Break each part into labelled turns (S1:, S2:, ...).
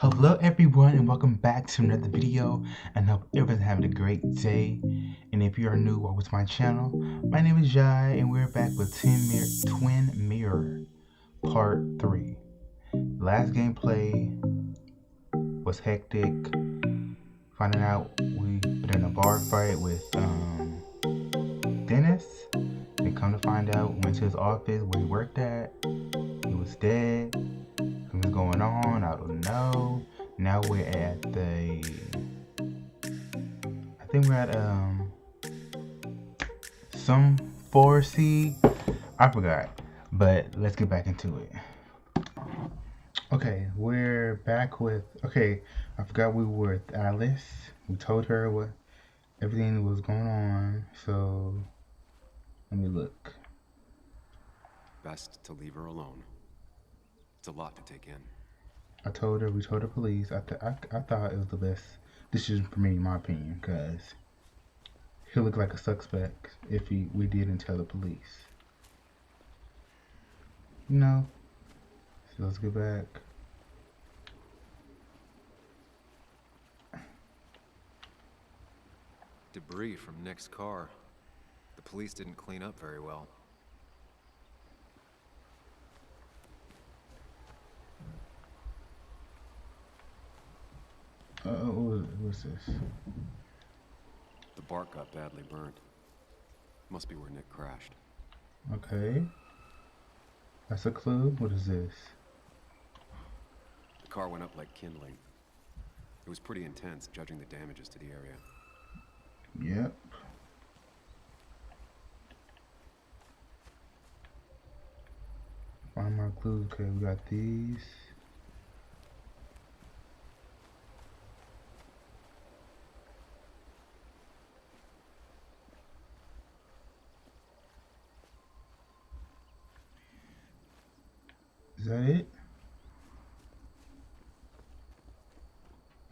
S1: Hello everyone and welcome back to another video, and hope everyone's having a great day. And if you are new, welcome to my channel. My name is Jai and we're back with Twin Mirror Part 3. Last gameplay was hectic. Finding out we've been in a bar fight with Dennis. And come to find out, went to his office where he worked at. He was dead. Something's going on, I don't know. Now we're at I think we're at some 4C. I forgot. But let's get back into it. Okay, we're back with I forgot we were with Alice. We told her what everything was going on, so let me look.
S2: Best to leave her alone. It's a lot to take in.
S1: We told the police. I thought it was the best decision for me, in my opinion, because he looked like a suspect if we didn't tell the police. No. So let's get back.
S2: Debris from Nick's car. The police didn't clean up very well.
S1: What's this?
S2: The bark got badly burned. Must be where Nick crashed.
S1: Okay. That's a clue. What is this?
S2: The car went up like kindling. It was pretty intense, judging the damages to the area.
S1: Yep. Find more clues. Okay, we got these. Is that it?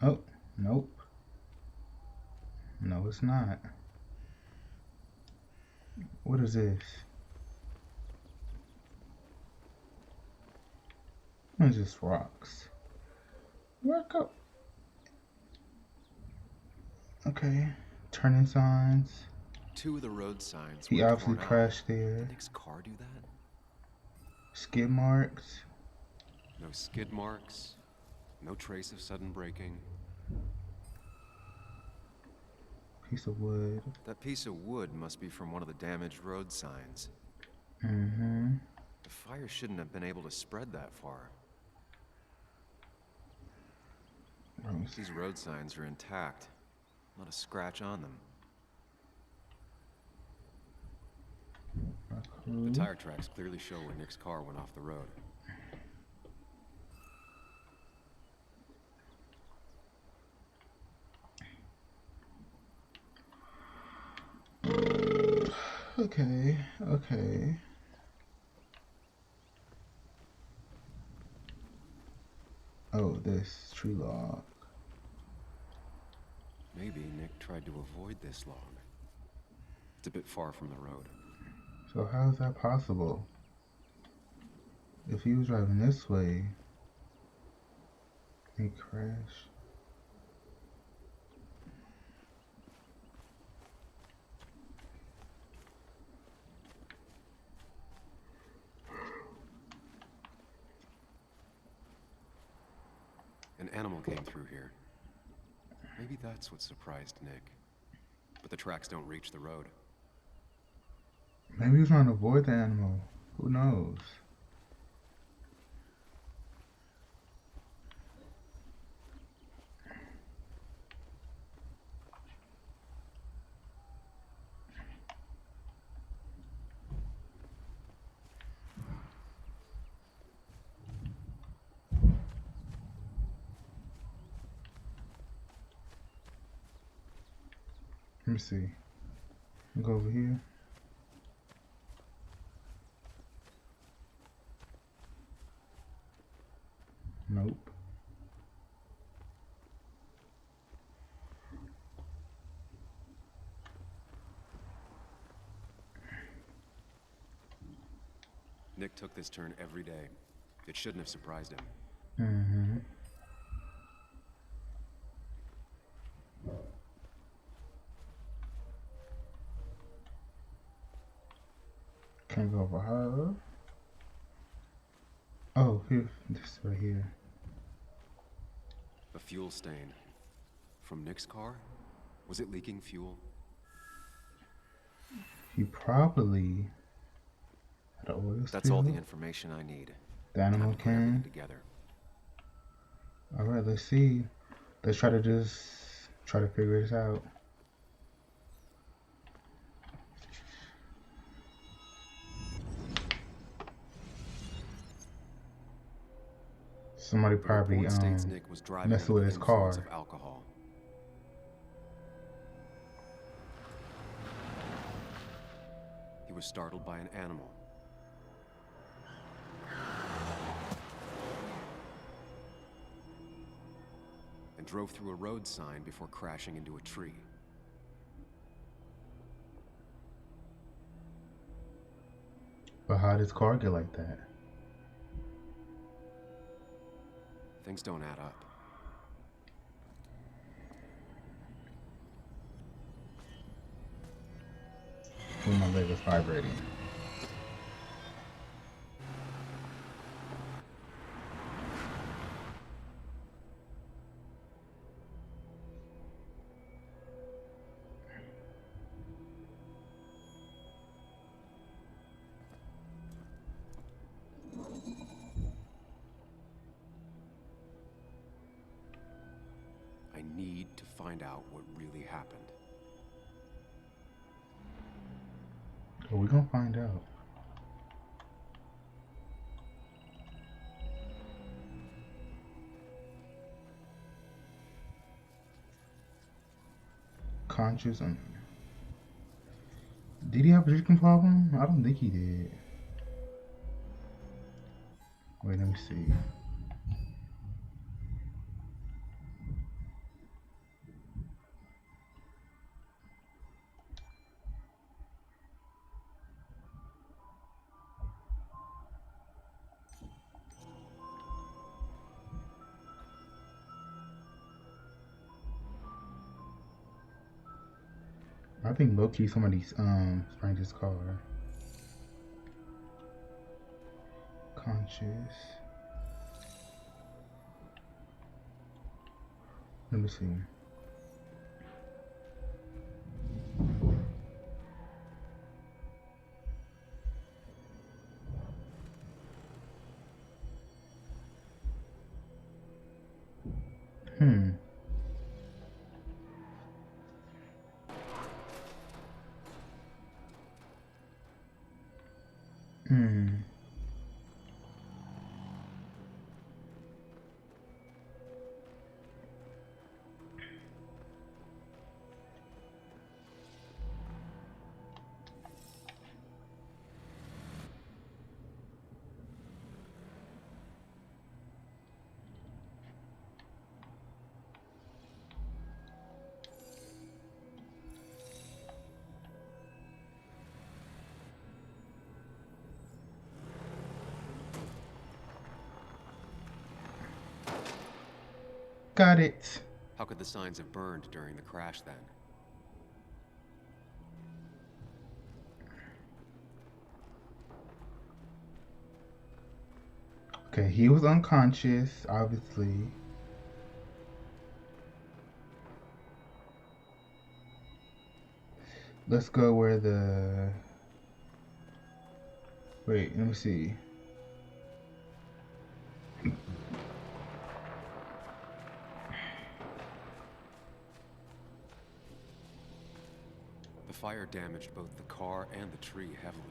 S1: Oh, nope. No, it's not. What is this? What is this? Rocks. Rock up. Okay. Turning signs.
S2: Two of the road signs
S1: He
S2: were
S1: obviously
S2: torn
S1: crashed
S2: out.
S1: there.
S2: Did Nick's car do that?
S1: Skid marks.
S2: No skid marks. No trace of sudden braking.
S1: Piece of wood.
S2: That piece of wood must be from one of the damaged road signs.
S1: Mm-hmm.
S2: The fire shouldn't have been able to spread that far. These road signs are intact. Not a scratch on them. The tire tracks clearly show where Nick's car went off the road.
S1: Okay. Oh, this tree log.
S2: Maybe Nick tried to avoid this log. It's a bit far from the road.
S1: So how is that possible? If he was driving this way, he crashed.
S2: An animal came through here. Maybe that's what surprised Nick. But the tracks don't reach the road.
S1: Maybe he was trying to avoid the animal. Who knows? Let me see. Go over here. Nope.
S2: Nick took this turn every day. It shouldn't have surprised him.
S1: Mm-hmm. over her. Oh, here, this right here.
S2: A fuel stain. From Nick's car? Was it leaking fuel?
S1: He probably had an oil
S2: That's all the
S1: spill.
S2: information I need.
S1: The
S2: Time
S1: animal
S2: to put everything
S1: can.
S2: together.
S1: Alright, let's see. Let's try to figure this out. Somebody
S2: The
S1: probably
S2: report states Nick was driving
S1: messing
S2: under
S1: with
S2: the
S1: his
S2: influence
S1: car.
S2: of alcohol. He was startled by an animal. And drove through a road sign before crashing into a tree.
S1: But how did his car get like that?
S2: Things don't add up.
S1: When my leg was vibrating.
S2: I need to find out what really happened.
S1: Oh, we're gonna find out. Conscious and did he have a drinking problem? I don't think he did. Wait, let me see. I think low-key somebody sprang his car. Conscious. Let me see. Hmm. Hmm. Got it.
S2: How could the signs have burned during the crash then?
S1: Okay, he was unconscious, obviously. Let's go where the... Wait, let me see.
S2: The fire damaged both the car and the tree heavily.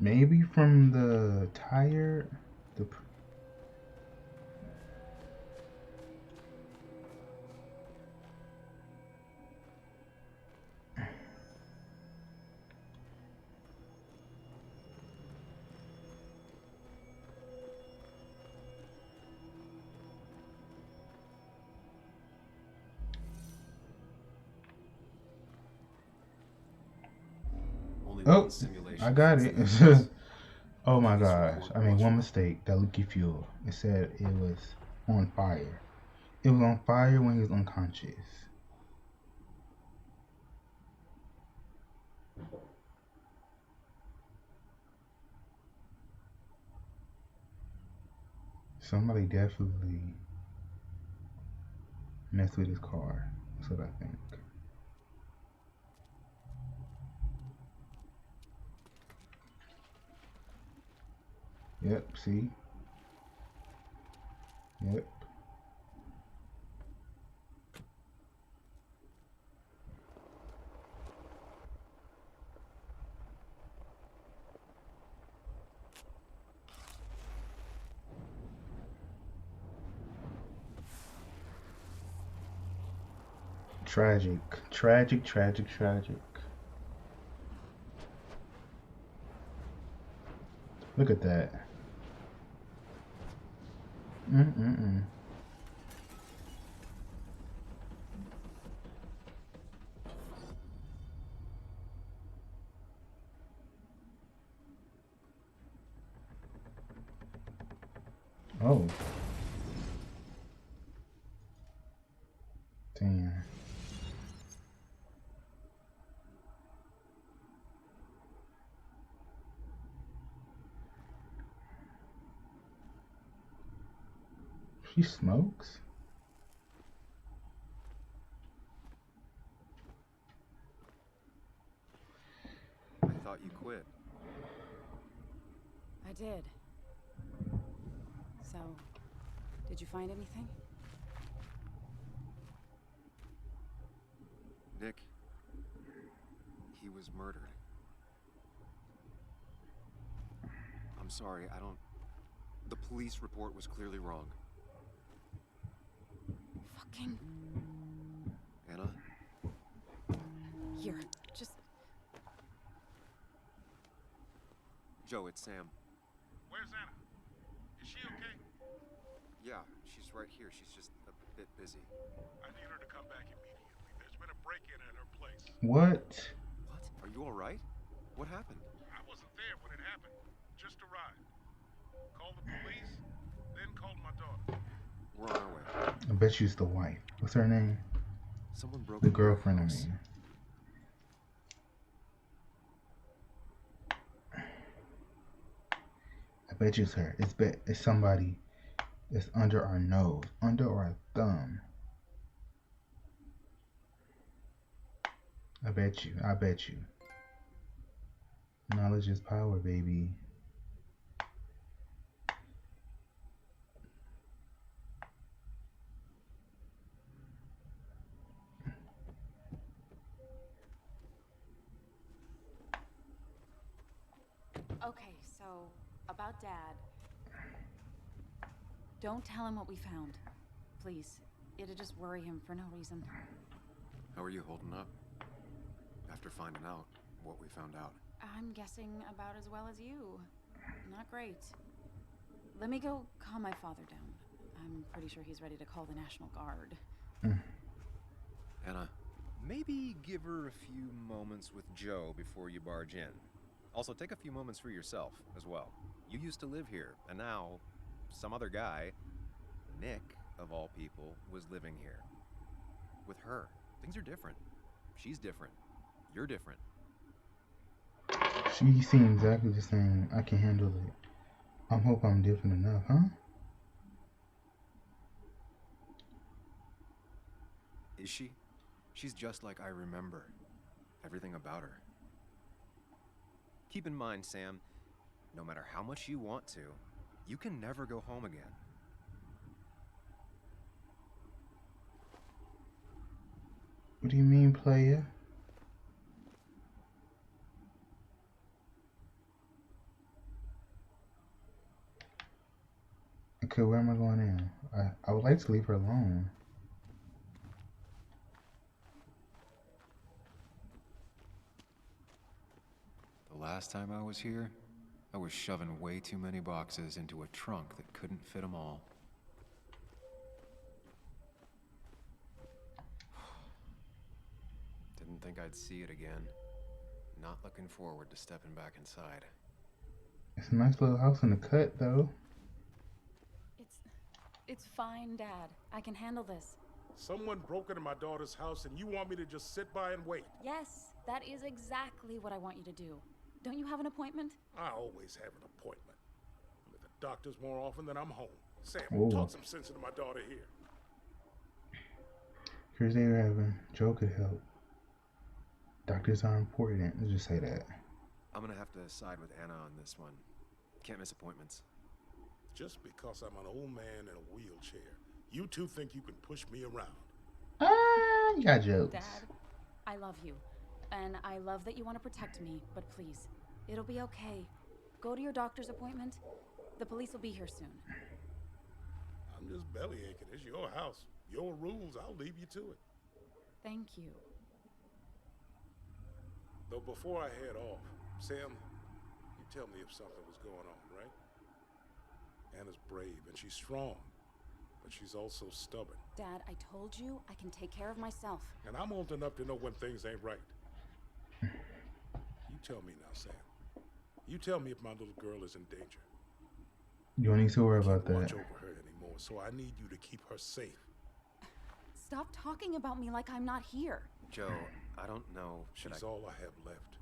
S1: Maybe from the tire? The...
S2: Only
S1: Oh, I
S2: simulation
S1: got
S2: fits
S1: it.
S2: the evidence.
S1: Oh
S2: The
S1: my
S2: police
S1: gosh.
S2: report
S1: I made
S2: was
S1: one
S2: wrong.
S1: mistake. That leaky fuel. It said it was on fire. It was on fire when he was unconscious. Somebody definitely messed with his car. That's what I think. Yep, see? Yep. Tragic. Tragic, tragic, tragic. Look at that. Mm-mm-mm. Oh, damn. She smokes?
S2: I thought you quit.
S3: I did. So, did you find anything?
S2: Nick, he was murdered. I'm sorry, I don't... The police report was clearly wrong.
S3: Fucking...
S2: Anna?
S3: Here, just...
S2: Joe, it's Sam.
S4: Where's Anna? Is she okay?
S2: Yeah, she's right here. She's just a bit busy.
S4: I need her to come back immediately. There's been a break-in at her place.
S1: What?
S2: What? Are you alright? What happened?
S4: I wasn't there when it happened. Just arrived. Called the police, then called my daughter.
S2: We're on our way.
S1: I bet you it's the wife. What's her name?
S2: Someone broke
S1: The
S2: into our
S1: girlfriend, I
S2: house.
S1: mean. I bet you it's her. It's somebody that's under our nose, under our thumb. I bet you. I bet you. Knowledge is power, baby.
S3: Okay, so, about Dad. Don't tell him what we found. Please. It'll just worry him for no reason.
S2: How are you holding up? After finding out what we found out.
S3: I'm guessing about as well as you. Not great. Let me go calm my father down. I'm pretty sure he's ready to call the National Guard.
S2: Anna,
S5: Maybe give her a few moments with Joe before you barge in. Also, take a few moments for yourself as well. You used to live here, and now some other guy, Nick, of all people, was living here. With her. Things are different. She's different. You're different.
S1: She seems exactly the same. I can handle it. I hope I'm different enough, huh?
S2: is she? She's just like I remember. Everything about her.
S5: Keep in mind, Sam, no matter how much you want to, you can never go home again.
S1: What do you mean, player? Okay, where am I going now? I would like to leave her alone.
S2: The last time I was here, I was shoving way too many boxes into a trunk that couldn't fit them all. Didn't think I'd see it again. Not looking forward to stepping back inside.
S1: It's a nice little house in the cut, though.
S3: It's fine, Dad. I can handle this.
S4: Someone broke into my daughter's house and you want me to just sit by and wait?
S3: Yes, that is exactly what I want you to do. Don't you have an appointment?
S4: I always have an appointment. I'm at the doctor's more often than I'm home. Sam,
S1: Whoa.
S4: talk some sense into my daughter here.
S1: Here's they having. Joe could help. Doctors are important. Let's just say that.
S2: I'm gonna have to side with Anna on this one. Can't miss appointments.
S4: Just because I'm an old man in a wheelchair, you two think you can push me around.
S1: You got jokes.
S3: Dad, I love you. And I love that you want to protect me, but please, it'll be okay. Go to your doctor's appointment. The police will be here soon.
S4: I'm just belly aching. It's your house. Your rules. I'll leave you to it.
S3: Thank you.
S4: Though before I head off, Sam, you tell me if something was going on, right? Anna's brave and she's strong, but she's also stubborn.
S3: Dad, I told you I can take care of myself.
S4: And I'm old enough to know when things ain't right. You tell me now, Sam. You tell me if my little girl is in danger.
S1: You don't need to worry about
S4: Can't watch
S1: that.
S4: over her anymore, so I need you to keep her safe.
S3: Stop talking about me like I'm not here.
S2: Joe, I don't know.
S4: She's all I have left.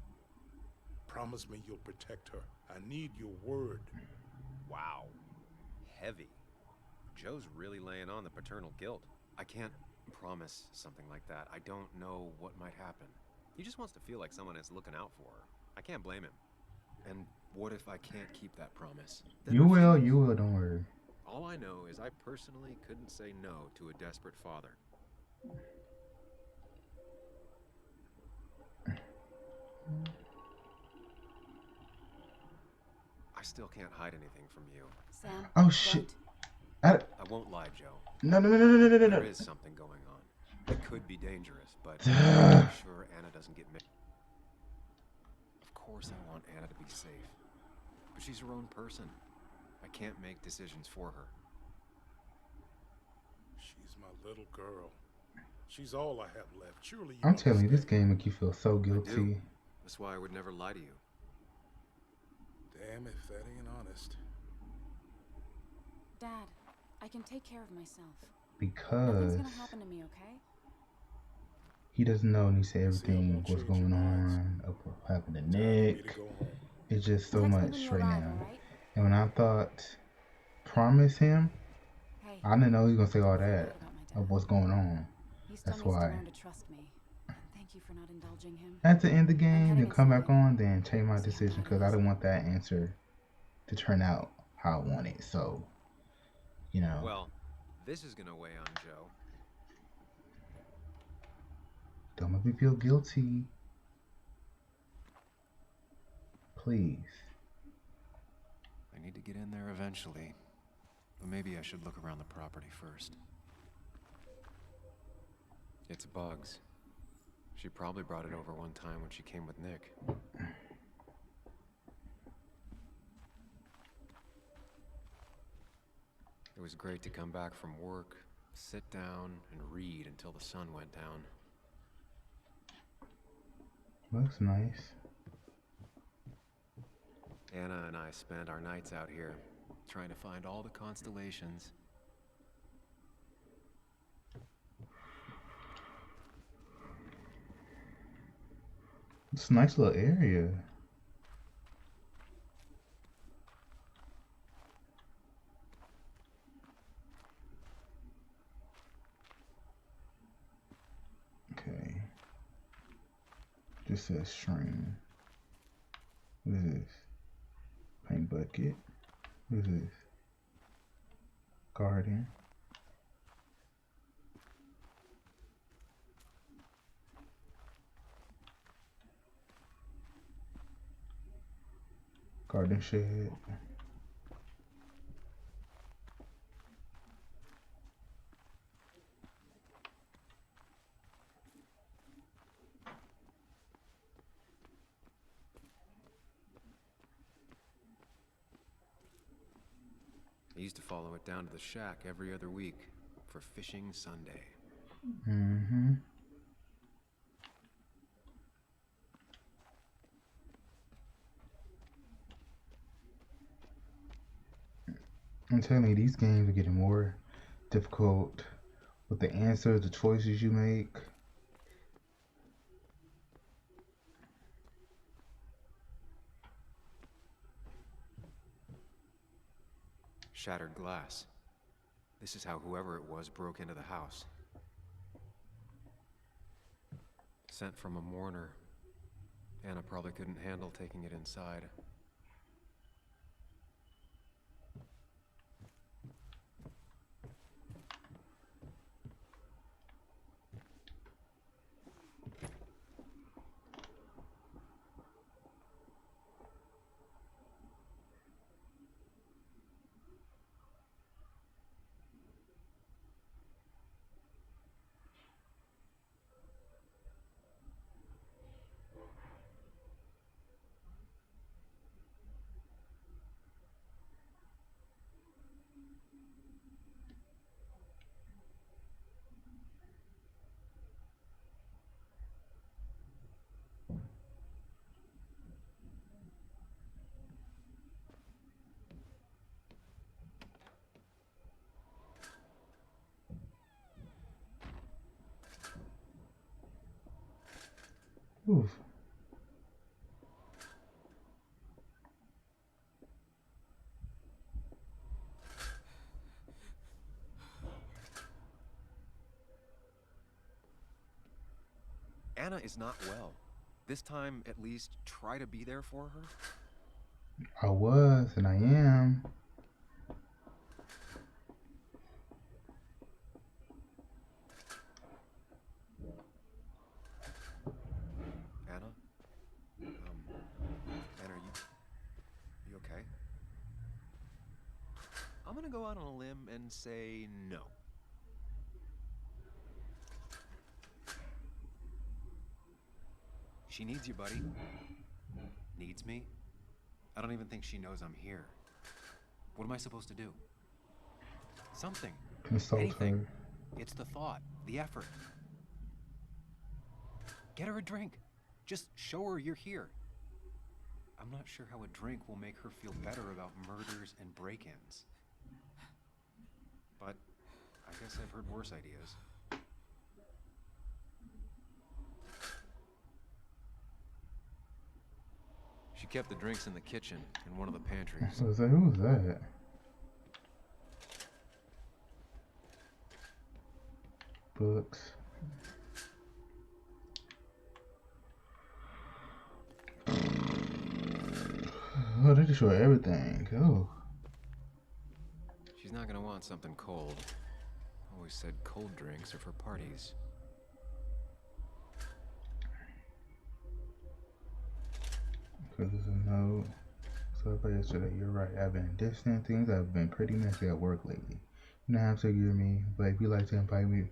S4: Promise me you'll protect her. I need your word.
S5: Wow. Heavy. Joe's really laying on the paternal guilt.
S2: I can't promise something like that. I don't know what might happen.
S5: He just wants to feel like someone is looking out for her. I can't blame him.
S2: And what if I can't keep that promise?
S1: You will, don't worry.
S5: All I know is I personally couldn't say no to a desperate father.
S2: I still can't hide anything from you.
S3: Sam.
S1: Oh, shit.
S3: don't.
S2: I won't lie, Joe.
S1: No.
S2: There is something going on. It could be dangerous, but I'm sure Anna doesn't get mixed. Of course I want Anna to be safe. But she's her own person. I can't make decisions for her.
S4: She's my little girl. She's all I have left. Surely you
S1: I'm telling you, this
S4: understand.
S1: game make you feel so
S2: I do.
S1: guilty.
S2: That's why I would never lie to you.
S4: Damn if that ain't honest.
S3: Dad, I can take care of myself.
S1: Because
S3: Nothing's gonna happen to me, okay?
S1: he doesn't know, and he said
S4: See, I
S1: everything
S4: won't
S1: what's
S4: change
S1: going
S4: your minds.
S1: on, of what happened to
S4: Time for me to
S1: Nick.
S4: go home.
S1: It's just so
S3: Text me
S1: much
S3: when you
S1: right
S3: arrive,
S1: now.
S3: alright?
S1: And when I thought promise him,
S3: Hey,
S1: I didn't know he was gonna say all
S3: don't forget
S1: that
S3: about my dad.
S1: of what's going on.
S3: He still
S1: That's
S3: needs
S1: why.
S3: to learn to trust me. And thank you for not indulging him.
S1: At the end of the game,
S3: heading
S1: and come back
S3: inside.
S1: on, then change my
S3: See how
S1: decision
S3: bad
S1: because
S3: it
S1: I
S3: is.
S1: didn't want that answer to turn out how I wanted. So, you know,
S5: Well, this is gonna weigh on Joe.
S1: don't make me feel guilty. Please.
S2: I need to get in there eventually. But maybe I should look around the property first. It's Bugs. She probably brought it over one time when she came with Nick. It was great to come back from work, sit down, and read until the sun went down.
S1: Looks nice.
S2: Anna and I spent our nights out here, trying to find all the constellations.
S1: It's a nice little area. Okay. Just says string. What is this? Paint bucket. What is this? Garden. Garden shed.
S2: I used to follow it down to the shack every other week for Fishing Sunday.
S1: Mm-hmm. I'm telling you, these games are getting more difficult with the answers, the choices you make.
S2: Shattered glass. This is how whoever it was broke into the house. Sent from a mourner. Anna probably couldn't handle taking it inside.
S1: Oof.
S2: Anna is not well. This time, at least, try to be there for her.
S1: I was, and I am.
S2: Anna? Anna, you okay? I'm gonna go out on a limb and say no. She needs you, buddy. Needs me? I don't even think she knows I'm here. What am I supposed to do? Something.
S1: Consult
S2: Anything.
S1: her.
S2: It's the thought, the effort. Get her a drink. Just show her you're here. I'm not sure how a drink will make her feel better about murders and break-ins. But I guess I've heard worse ideas. She kept the drinks in the kitchen, in one of the pantries.
S1: So I was like, who was that? Books. Oh, they destroy everything. Oh.
S2: She's not gonna want something cold. Always said cold drinks are for parties.
S1: Because there's a note. So I yesterday, you're right. I've been distant. Things have been pretty messy at work lately. You know how to give me, but if you like to invite me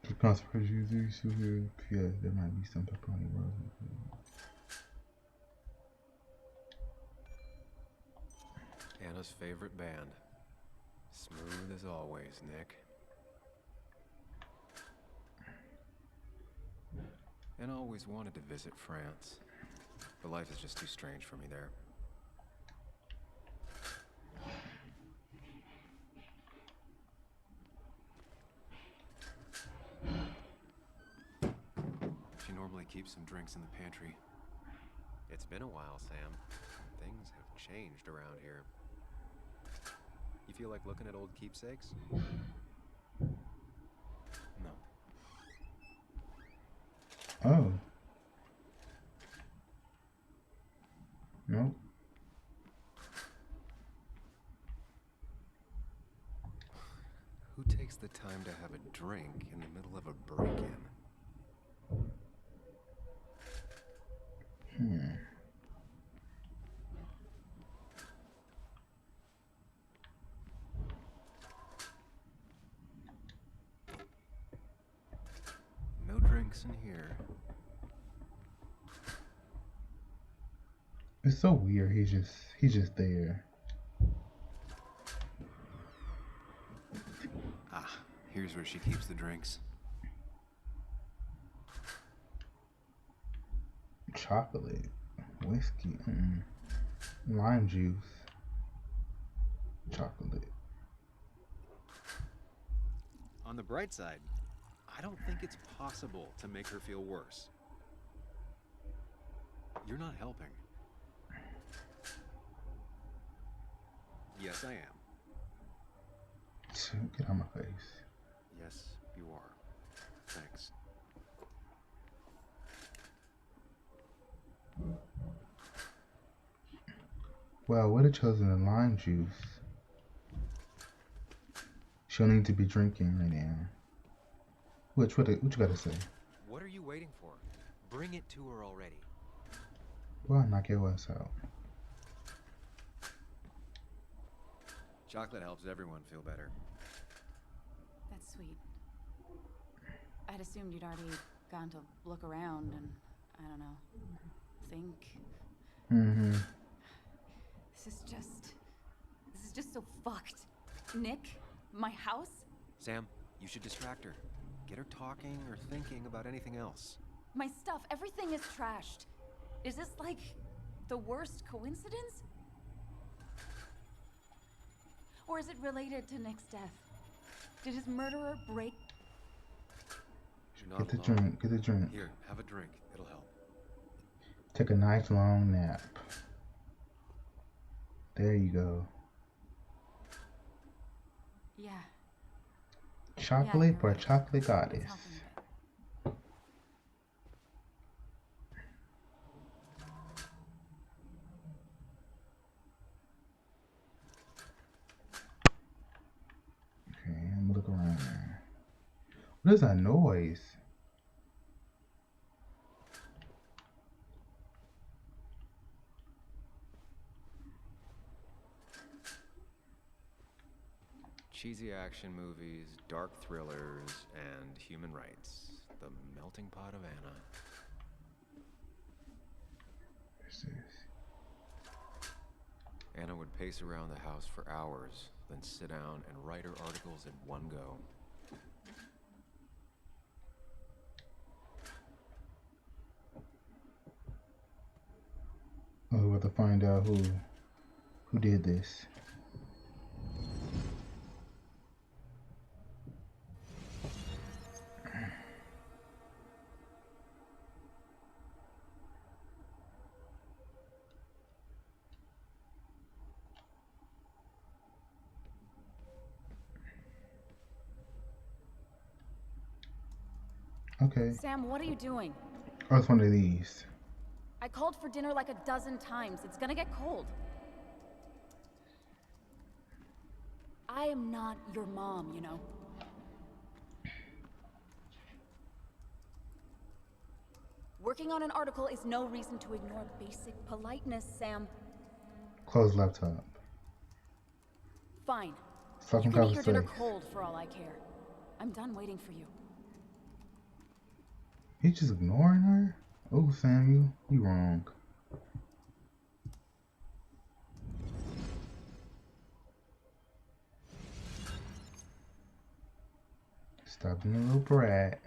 S1: to conference users who here, yeah, there might be some pepperoni rolls.
S2: Anna's favorite band. Smooth as always, Nick. Anna always wanted to visit France, but life is just too strange for me there. She normally keeps some drinks in the pantry. It's been a while, Sam. Things have changed around here. You feel like looking at old keepsakes? No.
S1: Oh. Nope.
S2: Who takes the time to have a drink in the middle of a break-in? No drinks in here.
S1: It's so weird. He's just there.
S2: Ah, here's where she keeps the drinks.
S1: Chocolate, whiskey, lime juice. Chocolate.
S5: On the bright side, I don't think it's possible to make her feel worse. You're not helping. Yes, I am.
S1: Get out of my face.
S5: Yes, you are. Thanks.
S1: Well, would have chosen the lime juice. She'll need to be drinking right now. What you gotta say?
S5: What are you waiting for? Bring it to her already.
S1: Well, knock your ass out.
S5: Chocolate helps everyone feel better.
S3: That's sweet. I'd assumed you'd already gone to look around and, I don't know, think.
S1: Mm-hmm.
S3: This is just so fucked. Nick, my house?
S5: Sam, you should distract her. Get her talking or thinking about anything else.
S3: My stuff, everything is trashed. Is this like the worst coincidence? Or is it related to Nick's death? Did his murderer break?
S5: You're
S1: Get
S5: not
S1: the
S5: alone.
S1: drink. Get the drink.
S5: Here, have a drink. It'll help.
S1: Take a nice long nap. There you go.
S3: Yeah.
S1: Chocolate
S3: you're
S1: for
S3: right.
S1: chocolate
S3: It's
S1: goddess.
S3: helping a bit.
S1: Okay, I'm gonna look around there. What is that noise?
S5: Cheesy action movies, dark thrillers, and human rights. The melting pot of Anna.
S1: What's this?
S5: Anna would pace around the house for hours, then sit down and write her articles in one go.
S1: Oh, we're about to find out who did this. Okay.
S3: Sam, what are you doing?
S1: Oh, it's one of these.
S3: I called for dinner like a dozen times. It's gonna get cold. I am not your mom, you know. Working on an article is no reason to ignore basic politeness, Sam.
S1: Close laptop.
S3: Fine.
S1: Fucking
S3: You can eat your dinner
S1: conversation.
S3: cold for all I care. I'm done waiting for you.
S1: He's just ignoring her? Oh, Sam, you wrong. Stop being a little brat.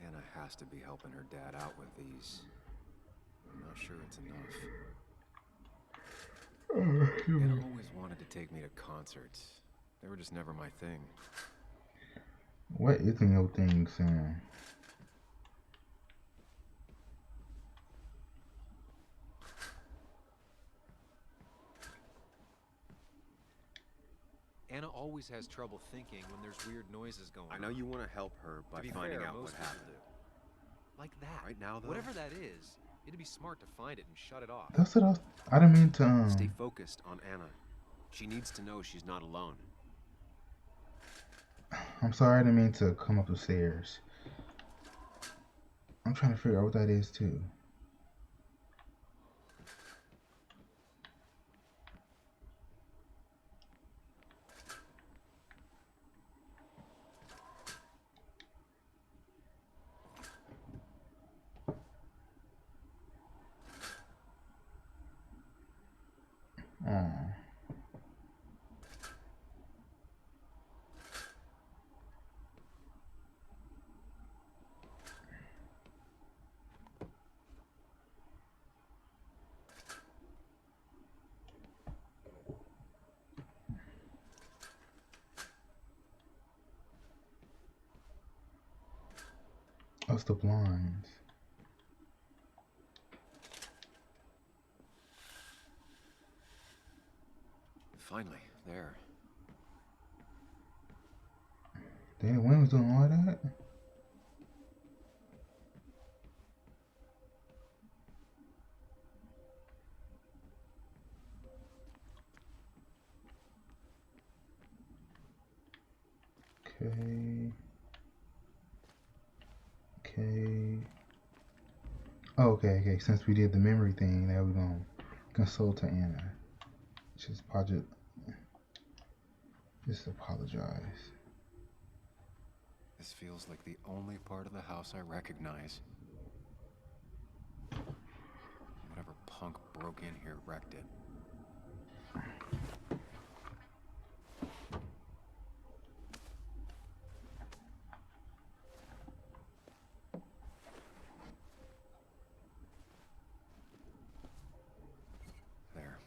S5: Anna has to be helping her dad out with these. I'm not sure it's enough. Anna always wanted to take me to concerts. They were just never my thing.
S1: What isn't your thing, Sam?
S5: Anna always has trouble thinking when there's weird noises going on. I know you want to help her by finding out what happened. Like that. Right now, though? Whatever that is, it'd be smart to find it and shut it off.
S1: That's what I didn't mean to,
S5: Stay focused on Anna. She needs to know she's not alone.
S1: I'm sorry, I didn't mean to come up the stairs. I'm trying to figure out what that is, too. Oh. That's the blinds.
S2: Finally, there.
S1: Damn, when was doing all that? Okay. Okay. Oh, okay. Since we did the memory thing, now we're gonna consult Anna. Just apologize.
S2: This feels like the only part of the house I recognize. Whatever punk broke in here wrecked it. There.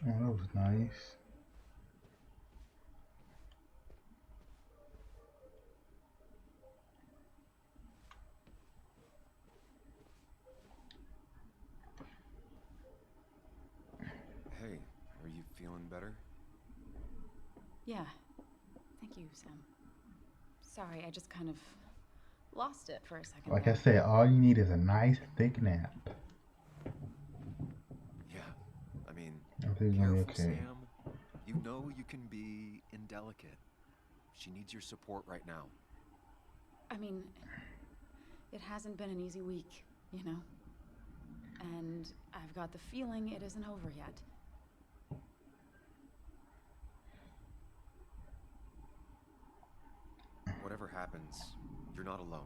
S1: Oh, that was nice.
S2: Hey, are you feeling better?
S3: Yeah. Thank you, Sam. Sorry, I just kind of lost it for a second.
S1: Like I said, all you need is a nice thick nap.
S2: Yeah. I mean,
S1: Everything's gonna be
S2: careful,
S1: okay.
S2: Sam. You know you can be indelicate. She needs your support right now.
S3: I mean, it hasn't been an easy week, you know? And I've got the feeling it isn't over yet.
S2: Whatever happens, you're not alone.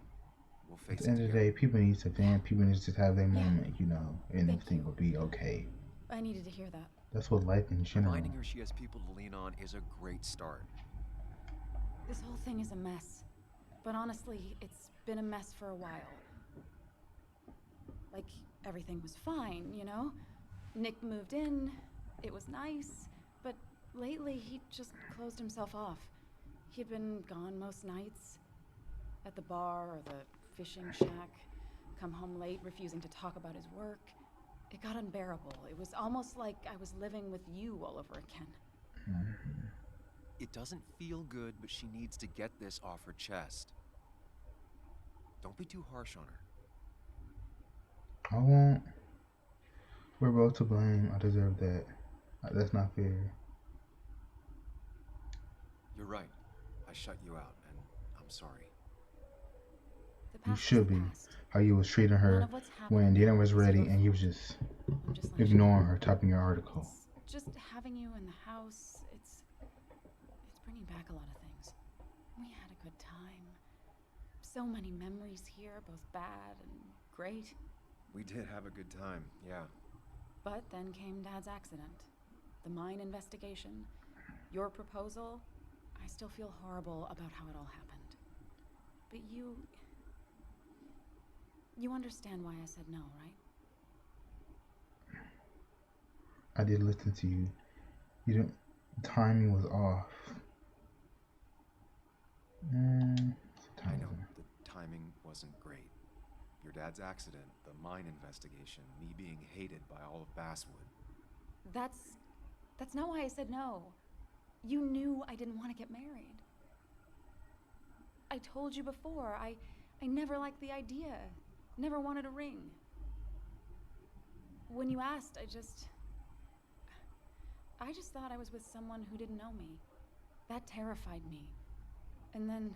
S2: We'll
S1: At
S2: face
S1: the
S2: it
S1: end of the
S2: together.
S1: day, people need to vent. People need to just have their
S3: Yeah.
S1: moment, you know, and
S3: Thank
S1: everything
S3: you.
S1: will be okay.
S3: I needed to hear that.
S1: That's what life in general.
S2: Reminding her she has people to lean on is a great start.
S3: This whole thing is a mess. But honestly, it's been a mess for a while. Like, everything was fine, you know? Nick moved in, it was nice, but lately he just closed himself off. He'd been gone most nights, at the bar or the fishing shack, come home late, refusing to talk about his work. It got unbearable. It was almost like I was living with you all over again.
S2: It doesn't feel good, but she needs to get this off her chest. Don't be too harsh on her.
S1: I won't. We're both to blame. I deserve that. That's not fair.
S2: You're right. I shut you out, and I'm sorry.
S3: The
S1: You
S3: past is
S1: should
S3: the
S1: be.
S3: past.
S1: How you was treating
S3: None
S1: her
S3: of what's happening
S1: when dinner
S3: now
S1: was
S3: is
S1: ready
S3: your
S1: and you was
S3: fault.
S1: just
S3: I'm just letting you
S1: ignoring
S3: know.
S1: her, typing your article.
S3: It's just having you in the house. It's bringing back a lot of things. We had a good time. So many memories here, both bad and great.
S2: We did have a good time, yeah.
S3: But then came Dad's accident, the mine investigation, your proposal. I still feel horrible about how it all happened. But you understand why I said no, right?
S1: I did listen to you. You didn't. Timing was off.
S2: I know, the timing wasn't great. Your dad's accident, the mine investigation, me being hated by all of Basswood.
S3: That's not why I said no. You knew I didn't want to get married. I told you before, I never liked the idea. Never wanted a ring. When you asked, I just thought I was with someone who didn't know me. That terrified me. And then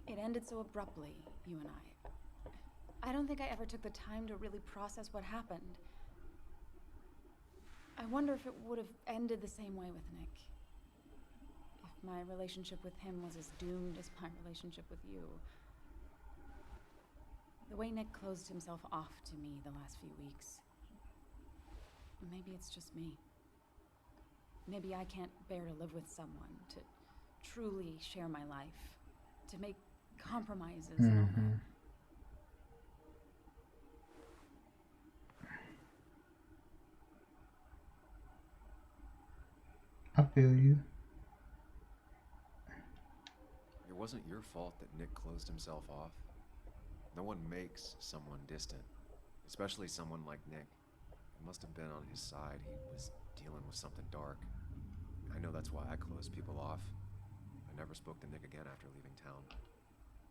S3: it ended so abruptly, you and I. I don't think I ever took the time to really process what happened. I wonder if it would have ended the same way with Nick. If my relationship with him was as doomed as my relationship with you. The way Nick closed himself off to me the last few weeks. Maybe it's just me. Maybe I can't bear to live with someone, to truly share my life, to make compromises and all that.
S1: I feel you.
S2: wasn't your fault that Nick closed himself off. No one makes someone distant, especially someone like Nick. It must have been on his side. He was dealing with something dark. I know that's why I closed people off. I never spoke to Nick again after leaving town.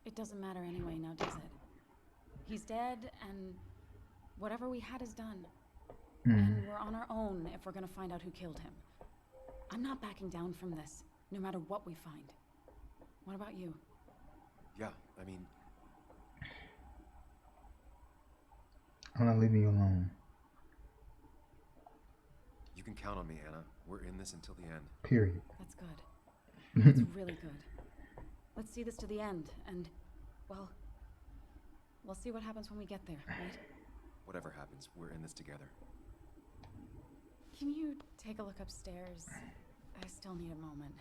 S3: It doesn't matter anyway now, does it? He's dead, and whatever we had is done. And we're on our own if we're gonna find out who killed him. I'm not backing down from this, no matter what we find. What about you?
S2: Yeah, I mean,
S1: I'm not leaving you alone.
S2: you can count on me, Anna. We're in this until the end.
S1: Period.
S3: That's good. That's really good. Let's see this to the end, and, well, we'll see what happens when we get there, right?
S2: Whatever happens, we're in this together.
S3: Can you take a look upstairs? I still need a moment.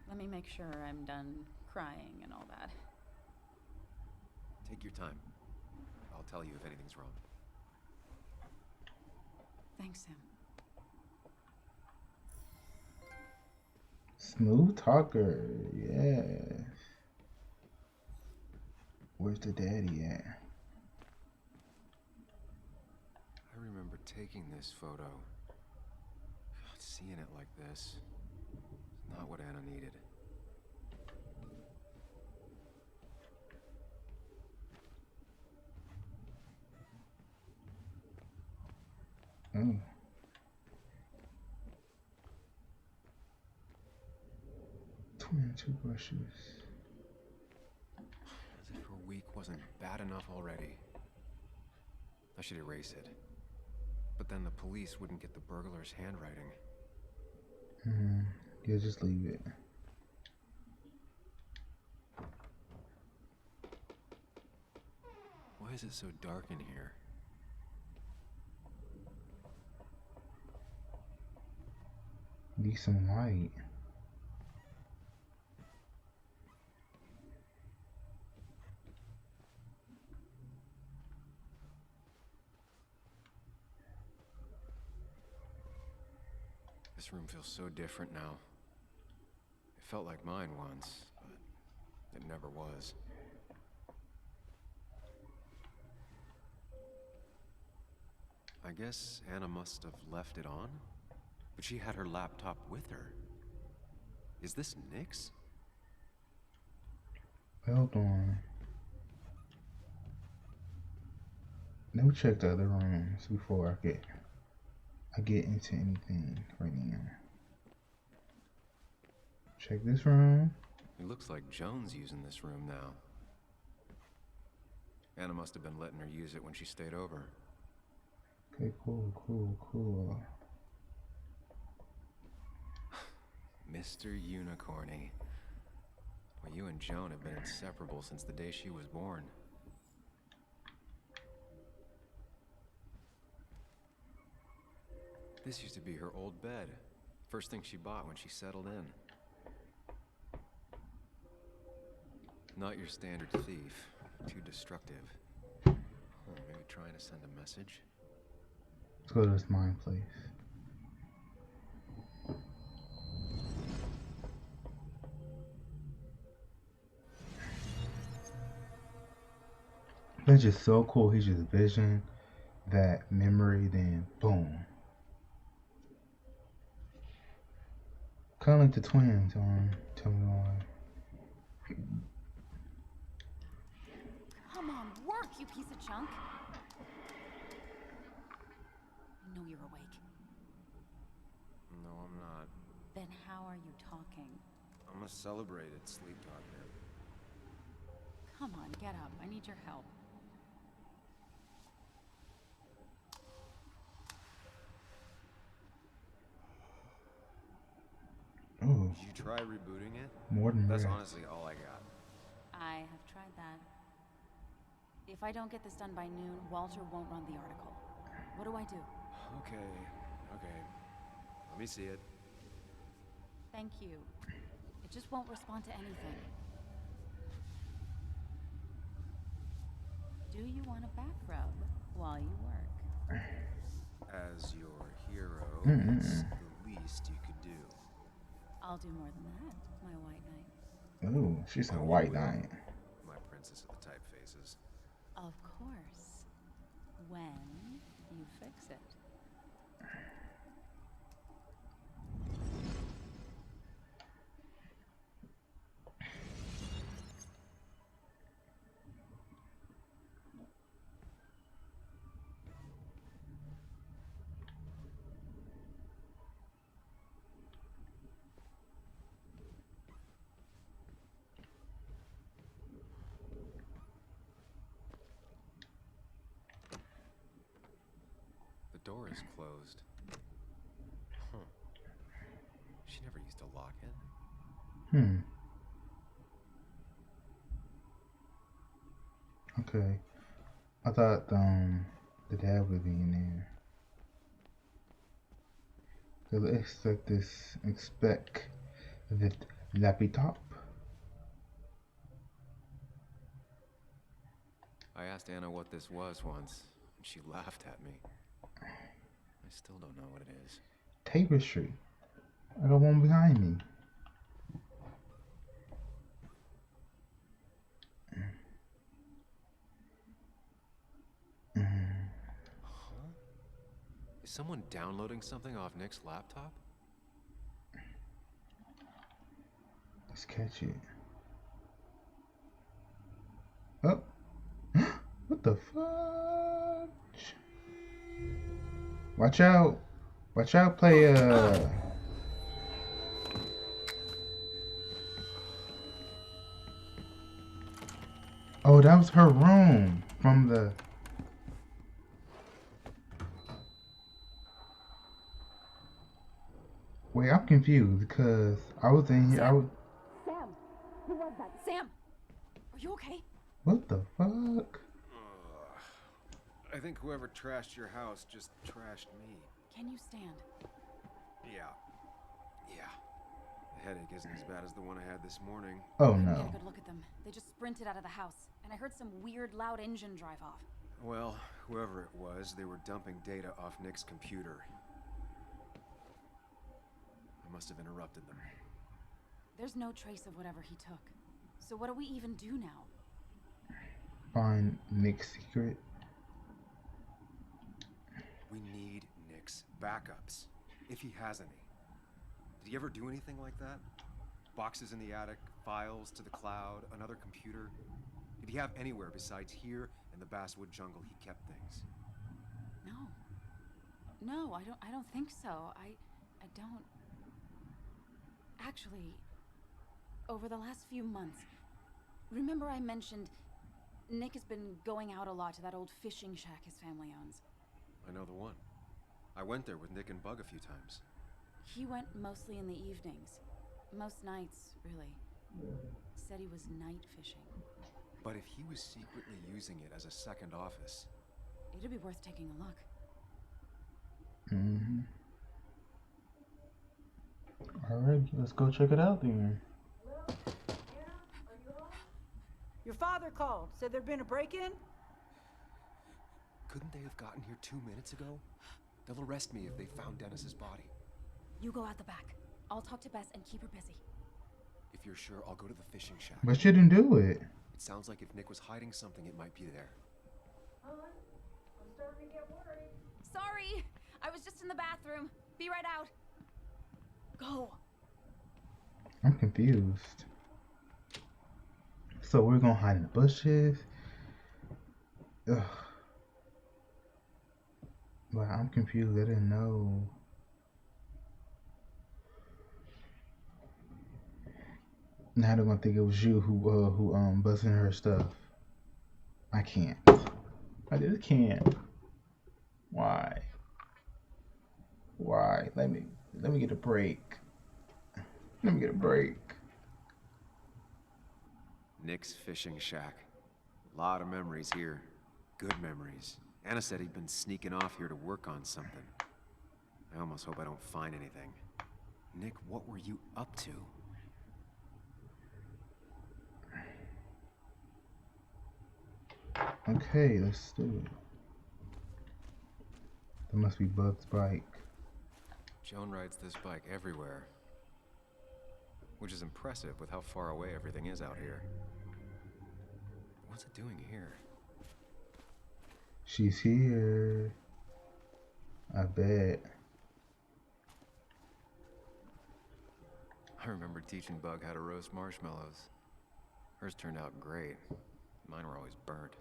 S3: Let me make sure I'm done crying and all that.
S2: Take your time. I'll tell you if anything's wrong.
S3: Thanks, Sam.
S1: Smooth talker, yes. Where's the daddy at?
S2: I remember taking this photo. God, seeing it like this. It's not what Anna needed.
S1: Oh. Twin toothbrushes.
S2: As if her week wasn't bad enough already. I should erase it. But then the police wouldn't get the burglar's handwriting.
S1: Yeah, just leave it.
S2: Why is it so dark in here?
S1: Need some light.
S2: This room feels so different now. It felt like mine once, but it never was. I guess Anna must have left it on, but she had her laptop with her. Is this Nick's?
S1: Hold on. Let me check the other rooms before I get into anything right now. Check this room.
S2: It looks like Joan's using this room now. Anna must have been letting her use it when she stayed over.
S1: Okay, cool.
S2: Mr. Unicorny. Well, you and Joan have been inseparable since the day she was born. This used to be her old bed. First thing she bought when she settled in. Not your standard thief. Too destructive. Oh, maybe trying to send a message?
S1: Let's go to this mine place. That's just so cool. He's just vision that memory, then boom. Kind of like the twins on Tell Me Why.
S3: Come on, work, you piece of junk. I know you're awake.
S2: No, I'm not.
S3: Then how are you talking?
S2: I'm a celebrated sleep talker.
S3: Come on, get up. I need your help.
S1: Oh,
S2: Did you try rebooting it?
S1: more than
S2: That's
S1: that.
S2: honestly all I got.
S3: I have tried that. If I don't get this done by noon, Walter won't run the article. What do I do?
S2: Okay. Let me see it.
S3: Thank you. It just won't respond to anything. Do you want a back rub while you work?
S2: As your hero, it's the least you could do.
S3: I'll do more than that, my white knight.
S1: Ooh, she's a
S5: Oh, yeah,
S1: white
S5: we all
S1: giant.
S5: know my princess of the typefaces.
S3: Of course. When you fix it.
S5: The door is closed. Huh. She never used to lock it.
S1: Hmm. Okay. I thought the dad would be in there. So let's expect the laptop.
S5: I asked Anna what this was once, and she laughed at me. I still don't know what it is.
S1: Tapestry. I got one behind me.
S5: Huh? Is someone downloading something off Nick's laptop?
S1: Let's catch it. Oh. What the fuck? Watch out. Watch out, player. Oh, that was her room from the... Wait, I'm confused because I was in here.
S3: Sam! Who was that? Sam! Are you okay?
S1: What the fuck?
S5: I think whoever trashed your house just trashed me.
S3: Can you stand?
S5: Yeah. The headache isn't as bad as the one I had this morning.
S1: Oh
S3: Couldn't get
S1: no.
S3: a good look at them. They just sprinted out of the house, and I heard some weird, loud engine drive off.
S5: Well, whoever it was, they were dumping data off Nick's computer. I must have interrupted them.
S3: There's no trace of whatever he took. So what do we even do now?
S1: Find Nick's secret.
S5: We need Nick's backups, if he has any. Did he ever do anything like that? Boxes in the attic, files to the cloud, another computer? Did he have anywhere besides here and the basswood jungle he kept things?
S3: No, I don't think so. I don't... Actually, over the last few months, remember I mentioned Nick has been going out a lot to that old fishing shack his family owns.
S5: I know the one. I went there with Nick and Bug a few times.
S3: He went mostly in the evenings. Most nights, really. Said he was night fishing.
S5: But if he was secretly using it as a second office...
S3: It'd be worth taking a look.
S1: Mm-hmm. Alright, let's go check it out then.
S6: Your father called. Said there'd been a break-in?
S5: Couldn't they have gotten here 2 minutes ago? They'll arrest me if they found Dennis's body.
S3: You go out the back. I'll talk to Bess and keep her busy.
S5: If you're sure, I'll go to the fishing shack.
S1: But you didn't do it.
S5: It sounds like if Nick was hiding something, it might be there.
S6: I'm starting to get worried.
S3: Sorry! I was just in the bathroom. Be right out. Go.
S1: I'm confused. So we're gonna hide in the bushes. Ugh. But I'm confused. I didn't know. Now they're gonna think it was you who busting her stuff. I can't. I just can't. Why? Why? Let me get a break. Let me get a break.
S5: Nick's fishing shack. A lot of memories here. Good memories. Anna said he'd been sneaking off here to work on something. I almost hope I don't find anything. Nick, what were you up to?
S1: Okay, let's do it. That must be Bug's bike.
S5: Joan rides this bike everywhere.
S2: which is impressive with how far away everything is out here. What's it doing here?
S1: She's here. I bet.
S2: I remember teaching Bug how to roast marshmallows. Hers turned out great. Mine were always burnt.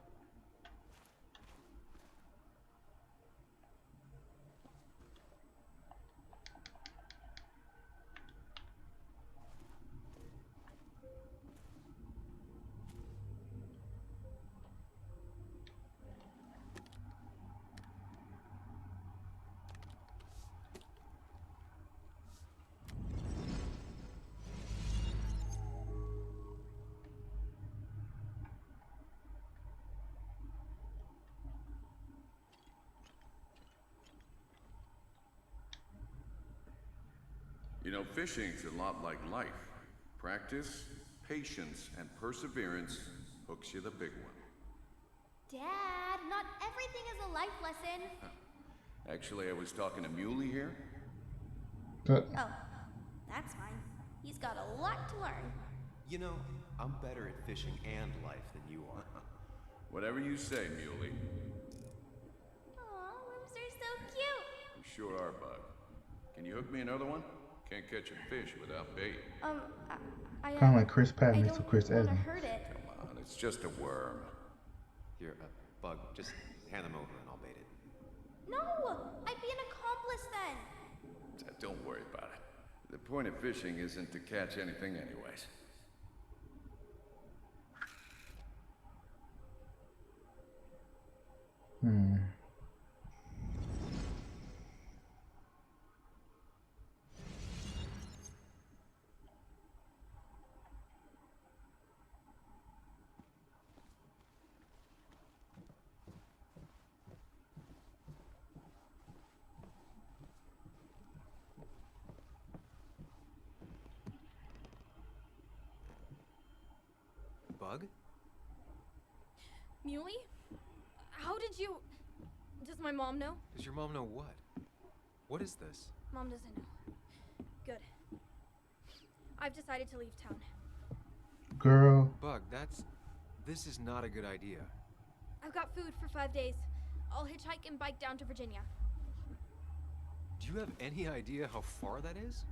S7: You know, fishing's a lot like life. Practice, patience, and perseverance hooks you the big one.
S8: Dad, not everything is a life lesson.
S7: Actually, I was talking to Muley here.
S1: But
S8: Oh, that's fine. He's got a lot to learn.
S5: You know, I'm better at fishing and life than you are.
S7: Whatever you say, Muley.
S8: Aw, limbs are so cute.
S7: You sure are, Bug. Can you hook me another one? Can't catch a fish without bait.
S1: kind of like Chris Pratt
S8: I
S1: mixed with
S8: don't
S1: Chris
S8: want to
S1: Evans.
S8: hurt it.
S7: Come on, it's just a worm.
S5: Here, Bug, just hand them over and I'll bait it.
S8: No, I'd be an accomplice then.
S7: Don't worry about it. The point of fishing isn't to catch anything anyways.
S2: Bug?
S9: Muley? How did you... Does my mom know?
S2: Does your mom know what? What is this?
S9: Mom doesn't know. Good. I've decided to leave town.
S1: Girl,
S2: Bug, this is not a good idea.
S9: I've got food for 5 days. I'll hitchhike and bike down to Virginia.
S2: Do you have any idea how far that is?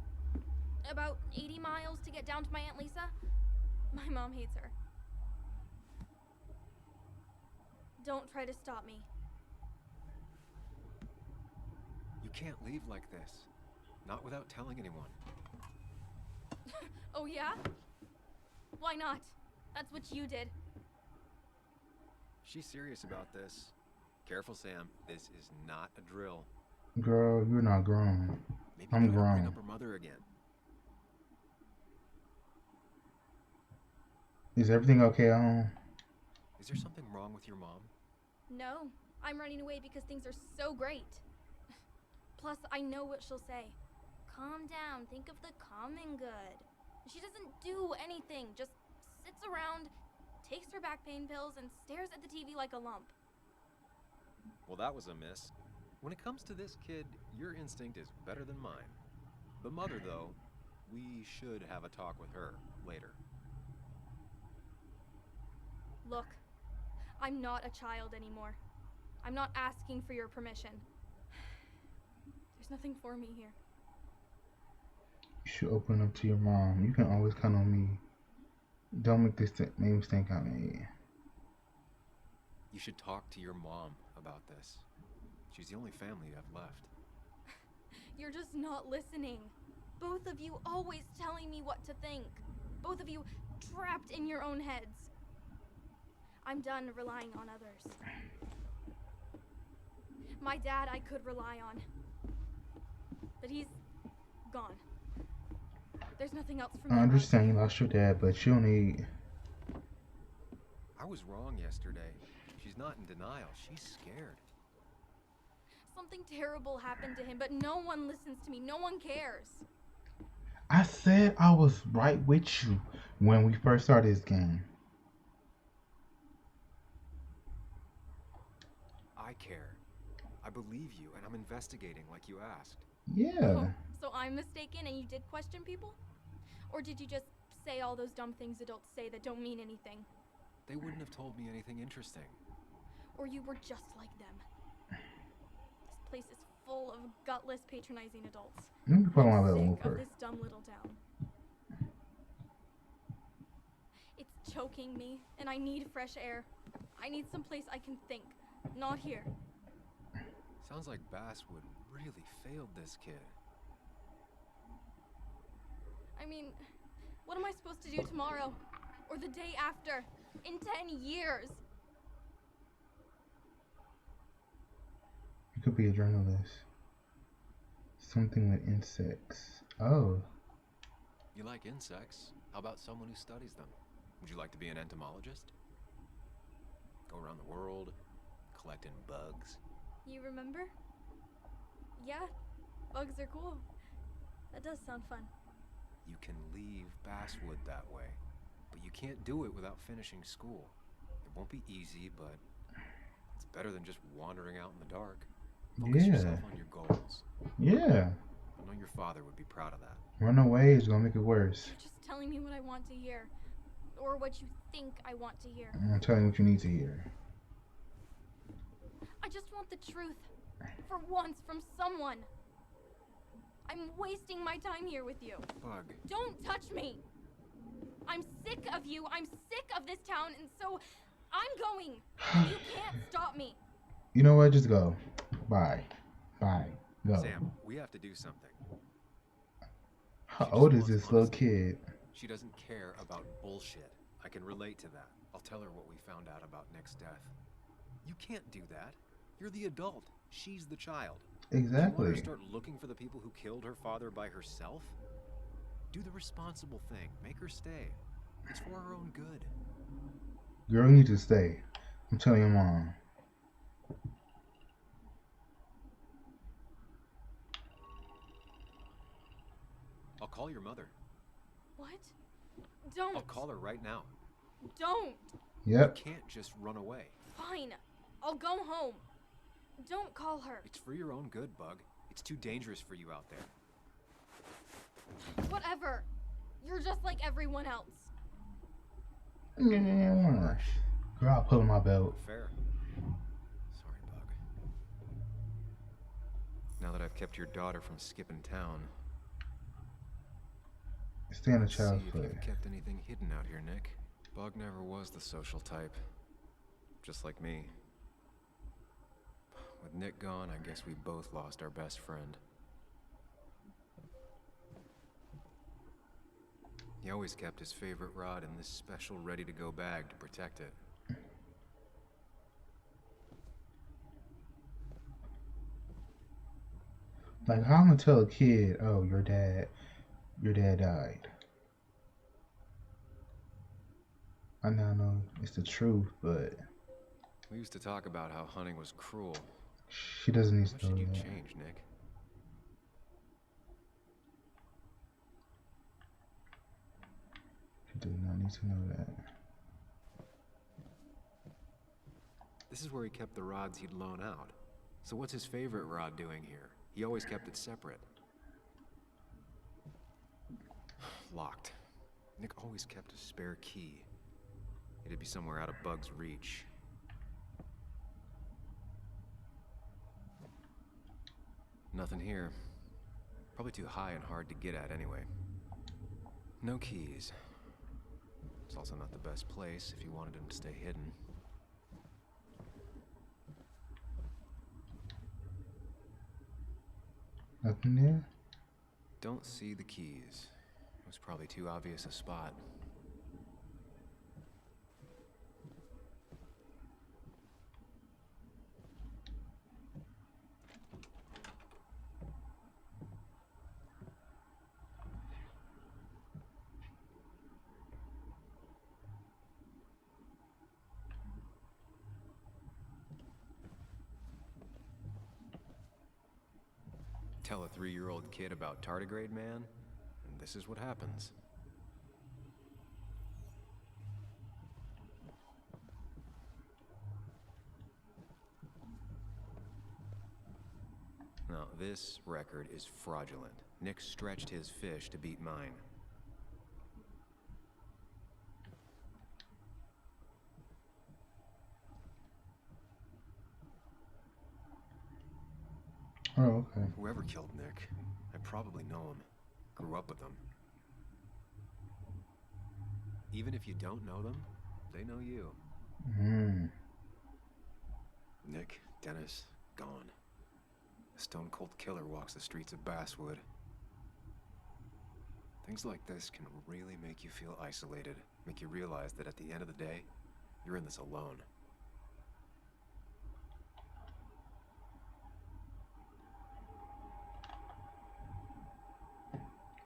S9: About 80 miles to get down to my Aunt Lisa. My mom hates her. Don't try to stop me.
S2: You can't leave like this. Not without telling anyone.
S9: Oh yeah? Why not? That's what you did.
S2: She's serious about this. Careful, Sam. This is not a drill.
S1: girl, you're not grown.
S2: Maybe
S1: I'm
S2: try to bring
S1: grown.
S2: up her mother again.
S1: Is everything okay at home?
S2: Is there something wrong with your mom?
S9: No, I'm running away because things are so great. Plus, I know what she'll say. Calm down, think of the common good. She doesn't do anything, just sits around, takes her back pain pills, and stares at the TV like a lump.
S2: Well, that was a miss. When it comes to this kid, your instinct is better than mine. The mother, though, we should have a talk with her later.
S9: Look, I'm not a child anymore. I'm not asking for your permission. There's nothing for me here.
S1: You should open up to your mom. You can always count on me. Don't make this same mistake I made.
S2: You should talk to your mom about this. She's the only family you have left.
S9: You're just not listening. Both of you always telling me what to think. Both of you trapped in your own heads. I'm done relying on others. My dad I could rely on. But he's gone. There's nothing else for me.
S1: I understand you lost your dad, but you don't need...
S2: I was wrong yesterday. She's not in denial. She's scared.
S9: Something terrible happened to him, but no one listens to me. No one cares.
S1: I said I was right with you when we first started this game.
S2: I care. I believe you, and I'm investigating like you asked.
S1: Yeah.
S9: Oh, so I'm mistaken and you did question people? Or did you just say all those dumb things adults say that don't mean anything?
S2: They wouldn't have told me anything interesting.
S9: Or you were just like them? This place is full of gutless, patronizing adults.
S1: Let me put my
S9: I'm
S1: little
S9: sick
S1: move
S9: of
S1: her.
S9: this dumb little town. It's choking me, and I need fresh air. I need some place I can think, not here.
S2: Sounds like Basswood really failed this kid.
S9: I mean, what am I supposed to do tomorrow? Or the day after? In 10 years?
S1: You could be a journalist. Something with insects. Oh.
S2: You like insects? How about someone who studies them? Would you like to be an entomologist? Go around the world, collecting bugs.
S9: You remember? Yeah, bugs are cool. That does sound fun.
S2: You can leave Basswood that way, but you can't do it without finishing school. It won't be easy, but it's better than just wandering out in the dark. Focus yourself on your goals.
S1: Yeah.
S2: I know your father would be proud of that.
S1: Run away is gonna make it worse.
S9: You're just telling me what I want to hear. Or what you think I want to hear.
S1: I'm telling you what you need to hear.
S9: I just want the truth. For once, from someone. I'm wasting my time here with you.
S2: Bug.
S9: Don't touch me! I'm sick of you, I'm sick of this town, and so I'm going. You can't stop me.
S1: You know what? Just go. Bye. Bye. Go.
S2: Sam, we have to do something.
S1: How old is this little kid?
S2: She doesn't care about bullshit. I can relate to that. I'll tell her what we found out about Nick's death. You can't do that. You're the adult. She's the child.
S1: Exactly.
S2: Do you want her to start looking for the people who killed her father by herself? Do the responsible thing. Make her stay. It's for her own good.
S1: Girl, you need to stay. I'm telling your mom.
S2: I'll call your mother.
S9: What? Don't.
S2: I'll call her right now.
S9: Don't.
S1: Yep.
S2: You can't just run away.
S9: Fine. I'll go home. Don't call her.
S2: It's for your own good, Bug. It's too dangerous for you out there.
S9: Whatever. You're just like everyone else.
S1: Girl, I'll pull my belt.
S2: Fair. Sorry, Bug. Now that I've kept your daughter from skipping town,
S1: Stay on the
S2: let's
S1: child's
S2: see if
S1: foot.
S2: you've kept anything hidden out here, Nick. Bug never was the social type. Just like me. With Nick gone, I guess we both lost our best friend. He always kept his favorite rod in this special ready-to-go bag to protect it.
S1: Like, how am I gonna tell a kid, oh, your dad died? I know it's the truth, but
S2: We used to talk about how hunting was cruel.
S1: she doesn't need
S2: How
S1: to
S2: should
S1: know
S2: you
S1: that.
S2: change, Nick?
S1: She does not need to know that.
S2: This is where he kept the rods he'd loan out. So what's his favorite rod doing here? He always kept it separate. Locked. Nick always kept a spare key. It'd be somewhere out of Bug's reach. Nothing here. Probably too high and hard to get at anyway. No keys. It's also not the best place if you wanted him to stay hidden.
S1: Nothing there?
S2: Don't see the keys. It was probably too obvious a spot. Tell a 3-year-old kid about tardigrade man, and this is what happens. Now, this record is fraudulent. Nick stretched his fish to beat mine.
S1: Oh, okay.
S2: Whoever killed Nick, I probably know him. Grew up with them. Even if you don't know them, they know you.
S1: Hmm.
S2: Nick, Dennis, gone. A stone-cold killer walks the streets of Basswood. Things like this can really make you feel isolated, make you realize that at the end of the day, you're in this alone.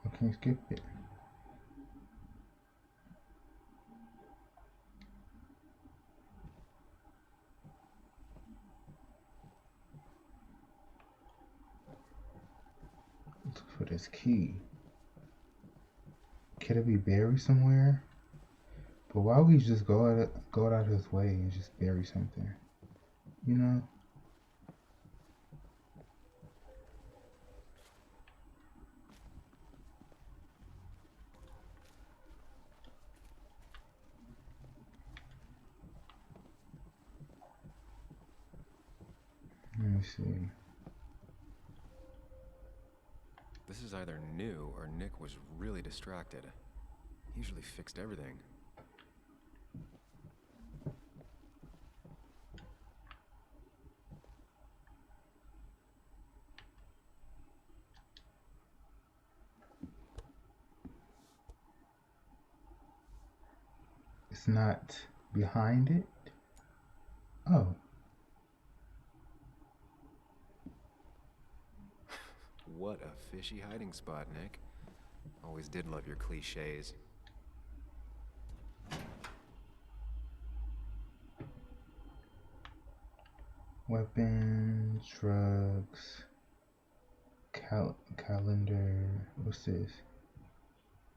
S1: I can't skip it. Let's look for this key. Could it be buried somewhere? But why would he just go out of his way and just bury something? You know? Let me see.
S2: This is either new or Nick was really distracted. He usually fixed everything.
S1: It's not behind it? Oh.
S2: What a fishy hiding spot, Nick. Always did love your cliches.
S1: Weapons, drugs, calendar, what's this?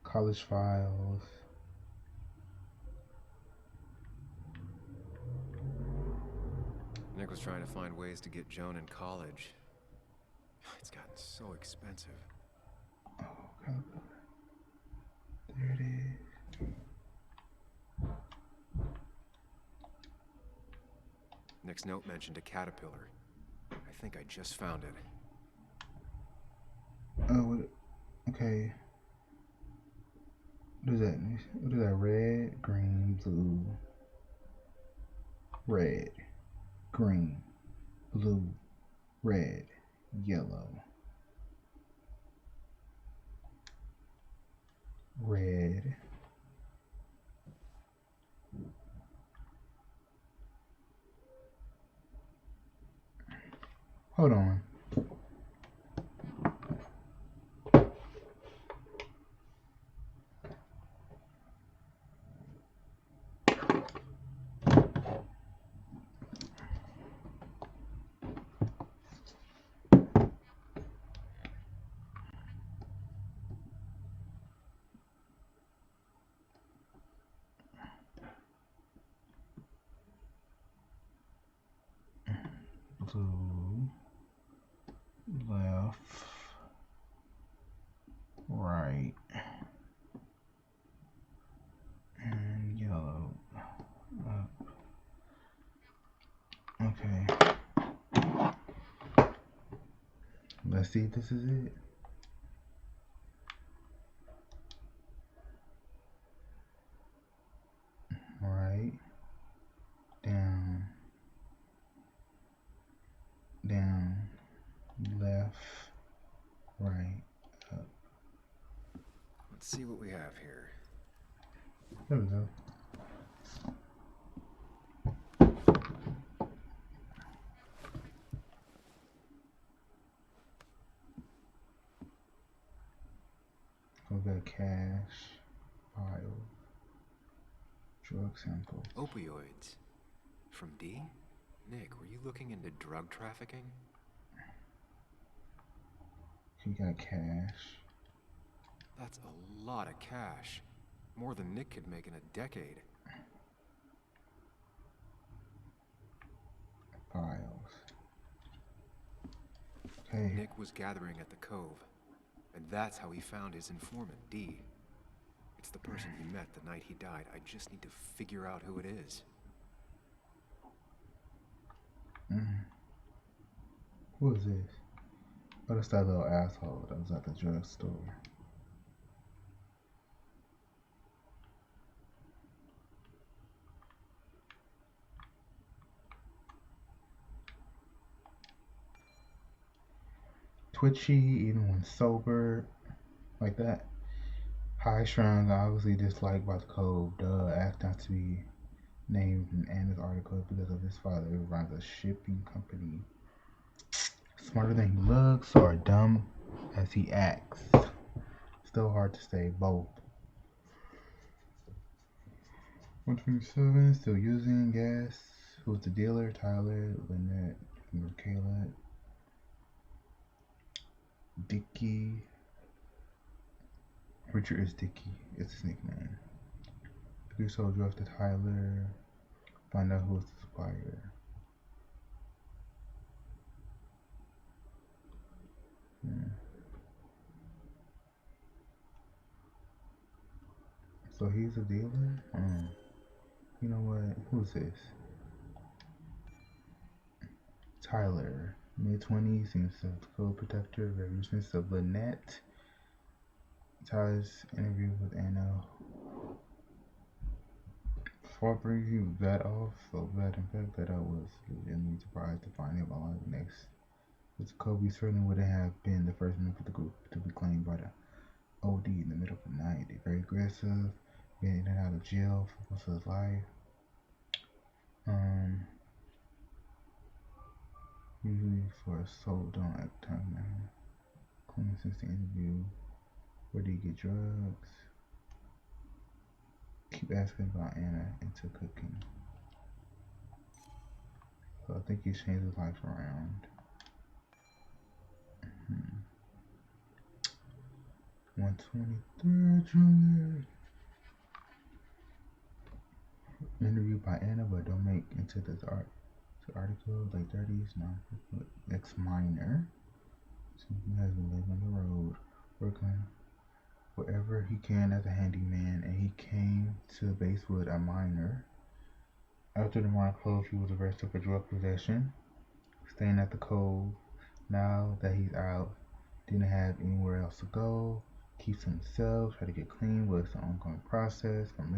S1: College files.
S2: Nick was trying to find ways to get Joan in college. It's gotten so expensive.
S1: Oh, okay. There it is.
S2: Nick's note mentioned a caterpillar. I think I just found it.
S1: Oh, okay. What is that? What is that? Red, green, blue. Red, green, blue, red, yellow. Red. Hold on. Blue, left, right, and yellow, up. Okay. Let's see if this is it. Right, down, down, left, right, up.
S2: Let's see what we have here.
S1: There we go. We got cash, file, drug samples.
S2: Opioids. From D? Nick, were you looking into drug trafficking?
S1: We got cash.
S2: That's a lot of cash. More than Nick could make in a decade.
S1: Files. Okay.
S2: Nick was gathering at the Cove, and that's how he found his informant, D. It's the person he met the night he died. I just need to figure out who it is.
S1: Who is this? Oh, that's that little asshole that was at the drugstore. Twitchy, even when sober, like that. High shrines, obviously disliked by the code. Duh, asked not to be named in Anna's article because of his father, who runs a shipping company. Smarter than he looks, or dumb as he acts. Still hard to say both. 127, still using gas. Who's the dealer? Tyler, Lynette, Michaela, Dickie. Richard is Dickie. It's his nickname. We sold drugs to Tyler. Find out who's the supplier. So he's a dealer? You know what? Who's this? Tyler. Mid-20s, seems to have the code protector, very recent of Lynette. Tyler's interview with Anna. Before I bring that off, so bad in fact that I was legitimately surprised to find him alive next. With Kobe certainly wouldn't have been the first member of the group to be claimed by the OD in the middle of the night. They're very aggressive, getting in and out of jail for most of his life. Usually for assault, don't act time now. Clean since the interview. Where did he get drugs? Keep asking about Anna into cooking. So I think he's changed his life around. 123rd Junior. Interviewed by Anna, but don't make into this article. Late 30s, ex-minor. So he has been living on the road, working wherever he can as a handyman, and he came to the base with a minor. After the mine closed, he was arrested for drug possession, staying at the Cove. Now that he's out, didn't have anywhere else to go, keeps to himself, try to get clean was an ongoing process from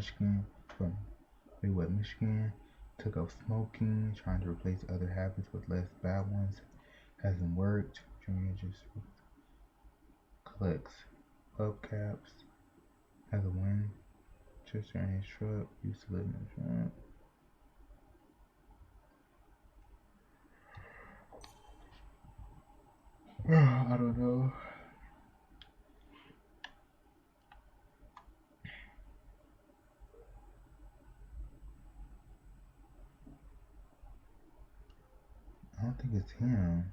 S1: Maywood, Michigan. Took up smoking, trying to replace other habits with less bad ones. Hasn't worked. Junior just collects hubcaps. Has a Winchester in his truck. Used to live in his truck. I don't know. I don't think it's him.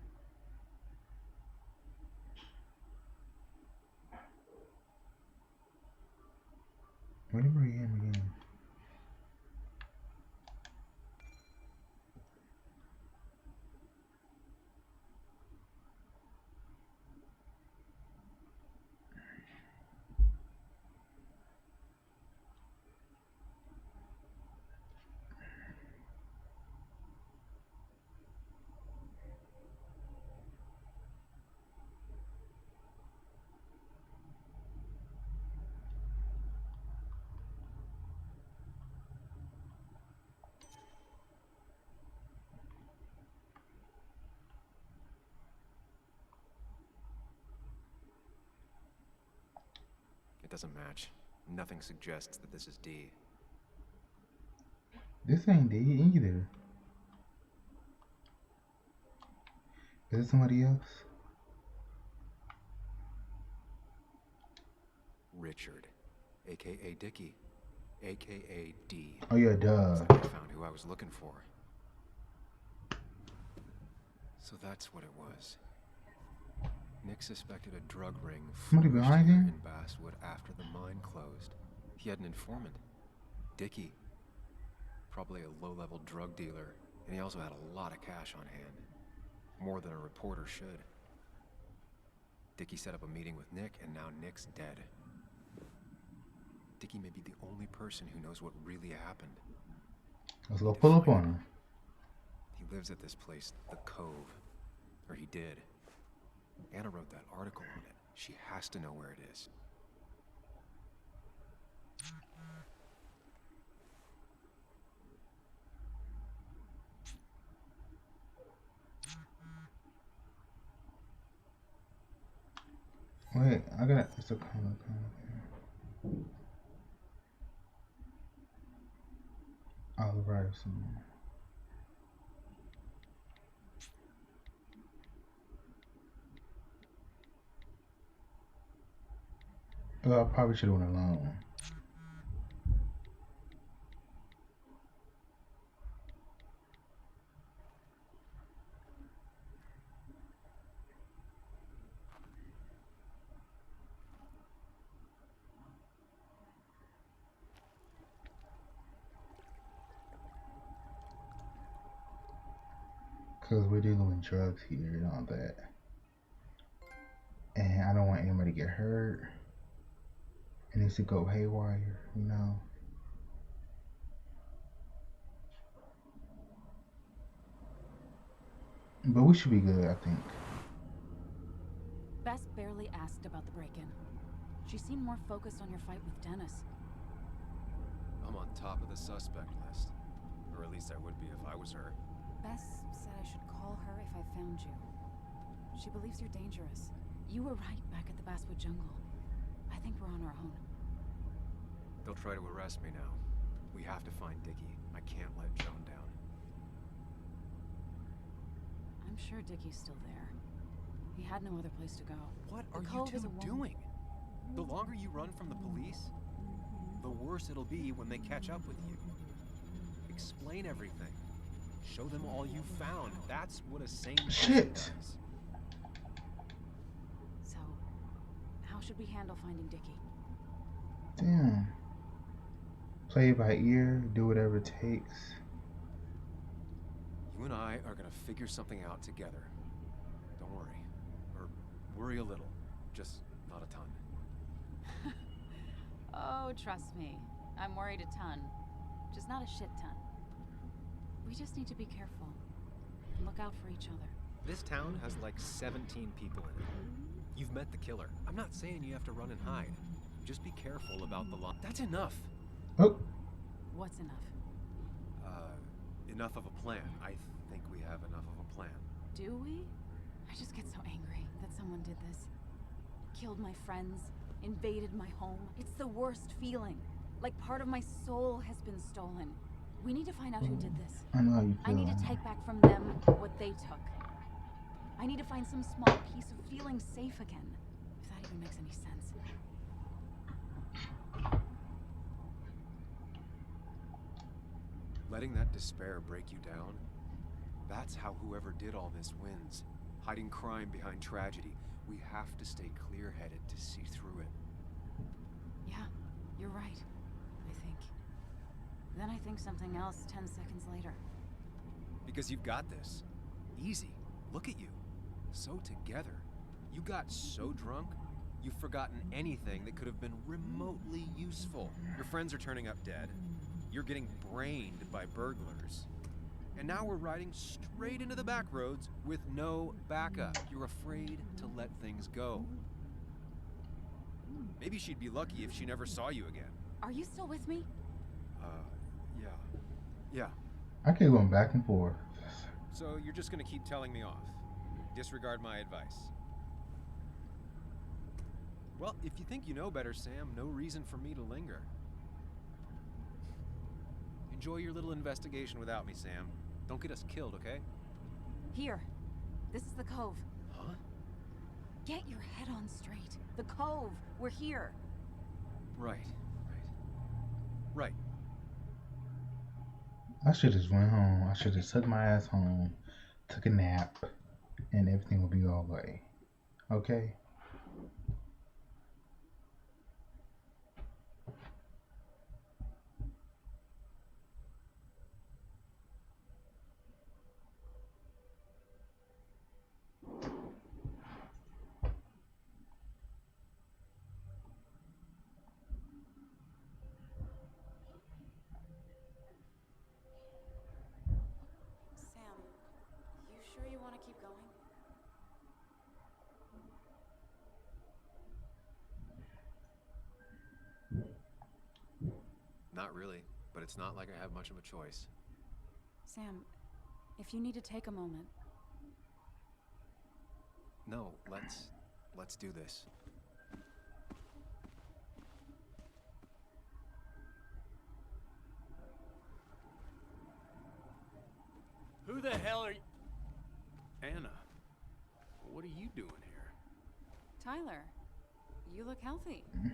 S1: Where did we him again?
S2: It doesn't match. Nothing suggests that this is D.
S1: This ain't D either. Is it somebody else?
S2: Richard, aka Dickie, aka D.
S1: Oh yeah, duh.
S2: Looks like I found who I was looking for. So that's what it was. Nick suspected a drug ring
S1: Somebody
S2: flourished
S1: behind
S2: here
S1: him?
S2: in Basswood after the mine closed. He had an informant, Dickie. Probably a low-level drug dealer, and he also had a lot of cash on hand. More than a reporter should. Dickie set up a meeting with Nick, and now Nick's dead. Dickie may be the only person who knows what really happened.
S1: Let's go pull up on him.
S2: He lives at this place, the Cove. Or he did. Anna wrote that article on it. She has to know where it is.
S1: Wait, I got it's a color. I'll write some. Well, I probably should have went alone. Because we're dealing with drugs here and all that. And I don't want anybody to get hurt. It needs to go haywire, you know. But we should be good, I think.
S3: Bess barely asked about the break-in. She seemed more focused on your fight with Dennis.
S2: I'm on top of the suspect list. Or at least I would be if I was her.
S3: Bess said I should call her if I found you. She believes you're dangerous. You were right back at the Basswood Jungle. I think we're on our own.
S2: They'll try to arrest me now. We have to find Dickie. I can't let Joan down.
S3: I'm sure Dickie's still there. He had no other place to go.
S2: What
S3: The
S2: are you
S3: Cove is
S2: two
S3: a woman.
S2: doing? The longer you run from the police, the worse it'll be when they catch up with you. Explain everything. Show them all you found. That's what a sane person
S1: Shit.
S2: does.
S3: So, how should we handle finding Dickie?
S1: Damn. Play it by ear, do whatever it takes.
S2: You and I are gonna figure something out together. Don't worry. Or worry a little. Just not a ton.
S3: Oh, trust me. I'm worried a ton. Just not a shit ton. We just need to be careful. And look out for each other.
S2: This town has like 17 people in it. You've met the killer. I'm not saying you have to run and hide. Just be careful about the law. That's enough.
S1: Oh.
S3: What's enough?
S2: Enough of a plan. I think we have enough of a plan.
S3: Do we? I just get so angry that someone did this. Killed my friends, invaded my home. It's the worst feeling. Like part of my soul has been stolen. We need to find out who did this.
S1: I know how you
S3: I
S1: feel.
S3: need to take back from them what they took. I need to find some small piece of feeling safe again. If that even makes any sense.
S2: Letting that despair break you down, that's how whoever did all this wins. Hiding crime behind tragedy. We have to stay clear-headed to see through it.
S3: Yeah, you're right. I think. Then I think something else 10 seconds later.
S2: Because you've got this. Easy. Look at you. So together. You got so drunk, you've forgotten anything that could have been remotely useful. Your friends are turning up dead. You're getting brained by burglars. And now we're riding straight into the back roads with no backup. You're afraid to let things go. Maybe she'd be lucky if she never saw you again.
S3: Are you still with me?
S2: Yeah. Yeah.
S1: I keep going back and forth.
S2: So you're just gonna keep telling me off. Disregard my advice. Well, if you think you know better, Sam, no reason for me to linger. Enjoy your little investigation without me, Sam. Don't get us killed, okay?
S3: Here. This is the Cove.
S2: Huh?
S3: Get your head on straight. The Cove. We're here.
S2: Right. Right.
S1: I should just went home. I should just took my ass home, took a nap, and everything will be all right. Okay?
S3: Sam, you sure you want to keep going?
S2: Not really, but it's not like I have much of a choice.
S3: Sam, if you need to take a moment.
S2: No, let's do this.
S10: Who the hell are you? Anna, what are you doing here?
S3: Tyler, you look healthy.
S10: You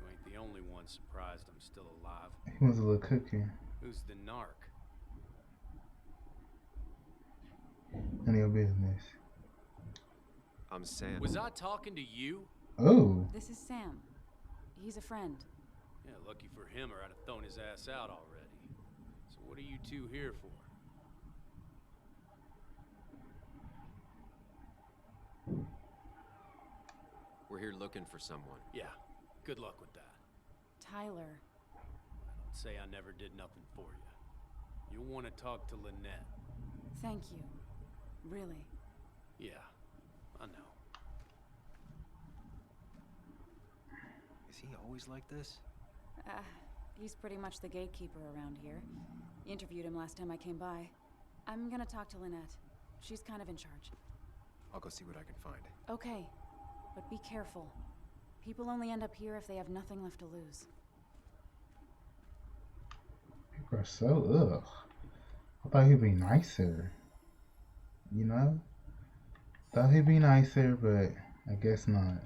S10: ain't the only one surprised I'm still alive.
S1: He wants a little cookie.
S10: Who's the narc?
S1: None of your business.
S2: I'm Sam.
S10: Was I talking to you?
S1: Oh.
S3: This is Sam. He's a friend.
S10: Yeah, lucky for him or I'd have thrown his ass out already. So what are you two here for?
S2: We're here looking for someone.
S10: Yeah, good luck with that.
S3: Tyler.
S10: Don't say I never did nothing for you. You'll want to talk to Lynette.
S3: Thank you. Really.
S10: Yeah, I know.
S2: Is he always like this?
S3: He's pretty much the gatekeeper around here. Interviewed him last time I came by. I'm gonna talk to Lynette. She's kind of in charge.
S2: I'll go see what I can find.
S3: Okay, but be careful. People only end up here if they have nothing left to lose.
S1: People are so ugh. I thought he'd be nicer. You know? Thought he'd be nicer, but I guess not.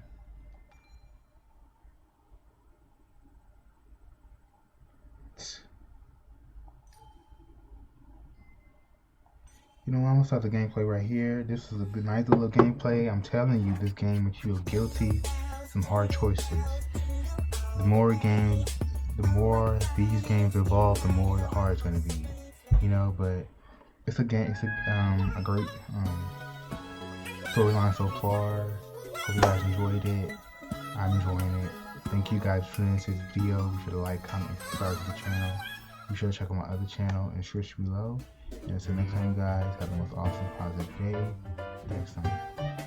S1: You know what, I'm gonna start the gameplay right here. This is a good, nice little gameplay. I'm telling you, this game makes you feel guilty. Some hard choices. The more these games evolve, the more the hard it's gonna be. You know, but it's a game. It's a great storyline so far. Hope you guys enjoyed it. I'm enjoying it. Thank you guys for tuning into this video. Be sure to like, comment, and subscribe to the channel. Be sure to check out my other channel in the description below. And until next time, guys, have the most awesome, positive day. Next time.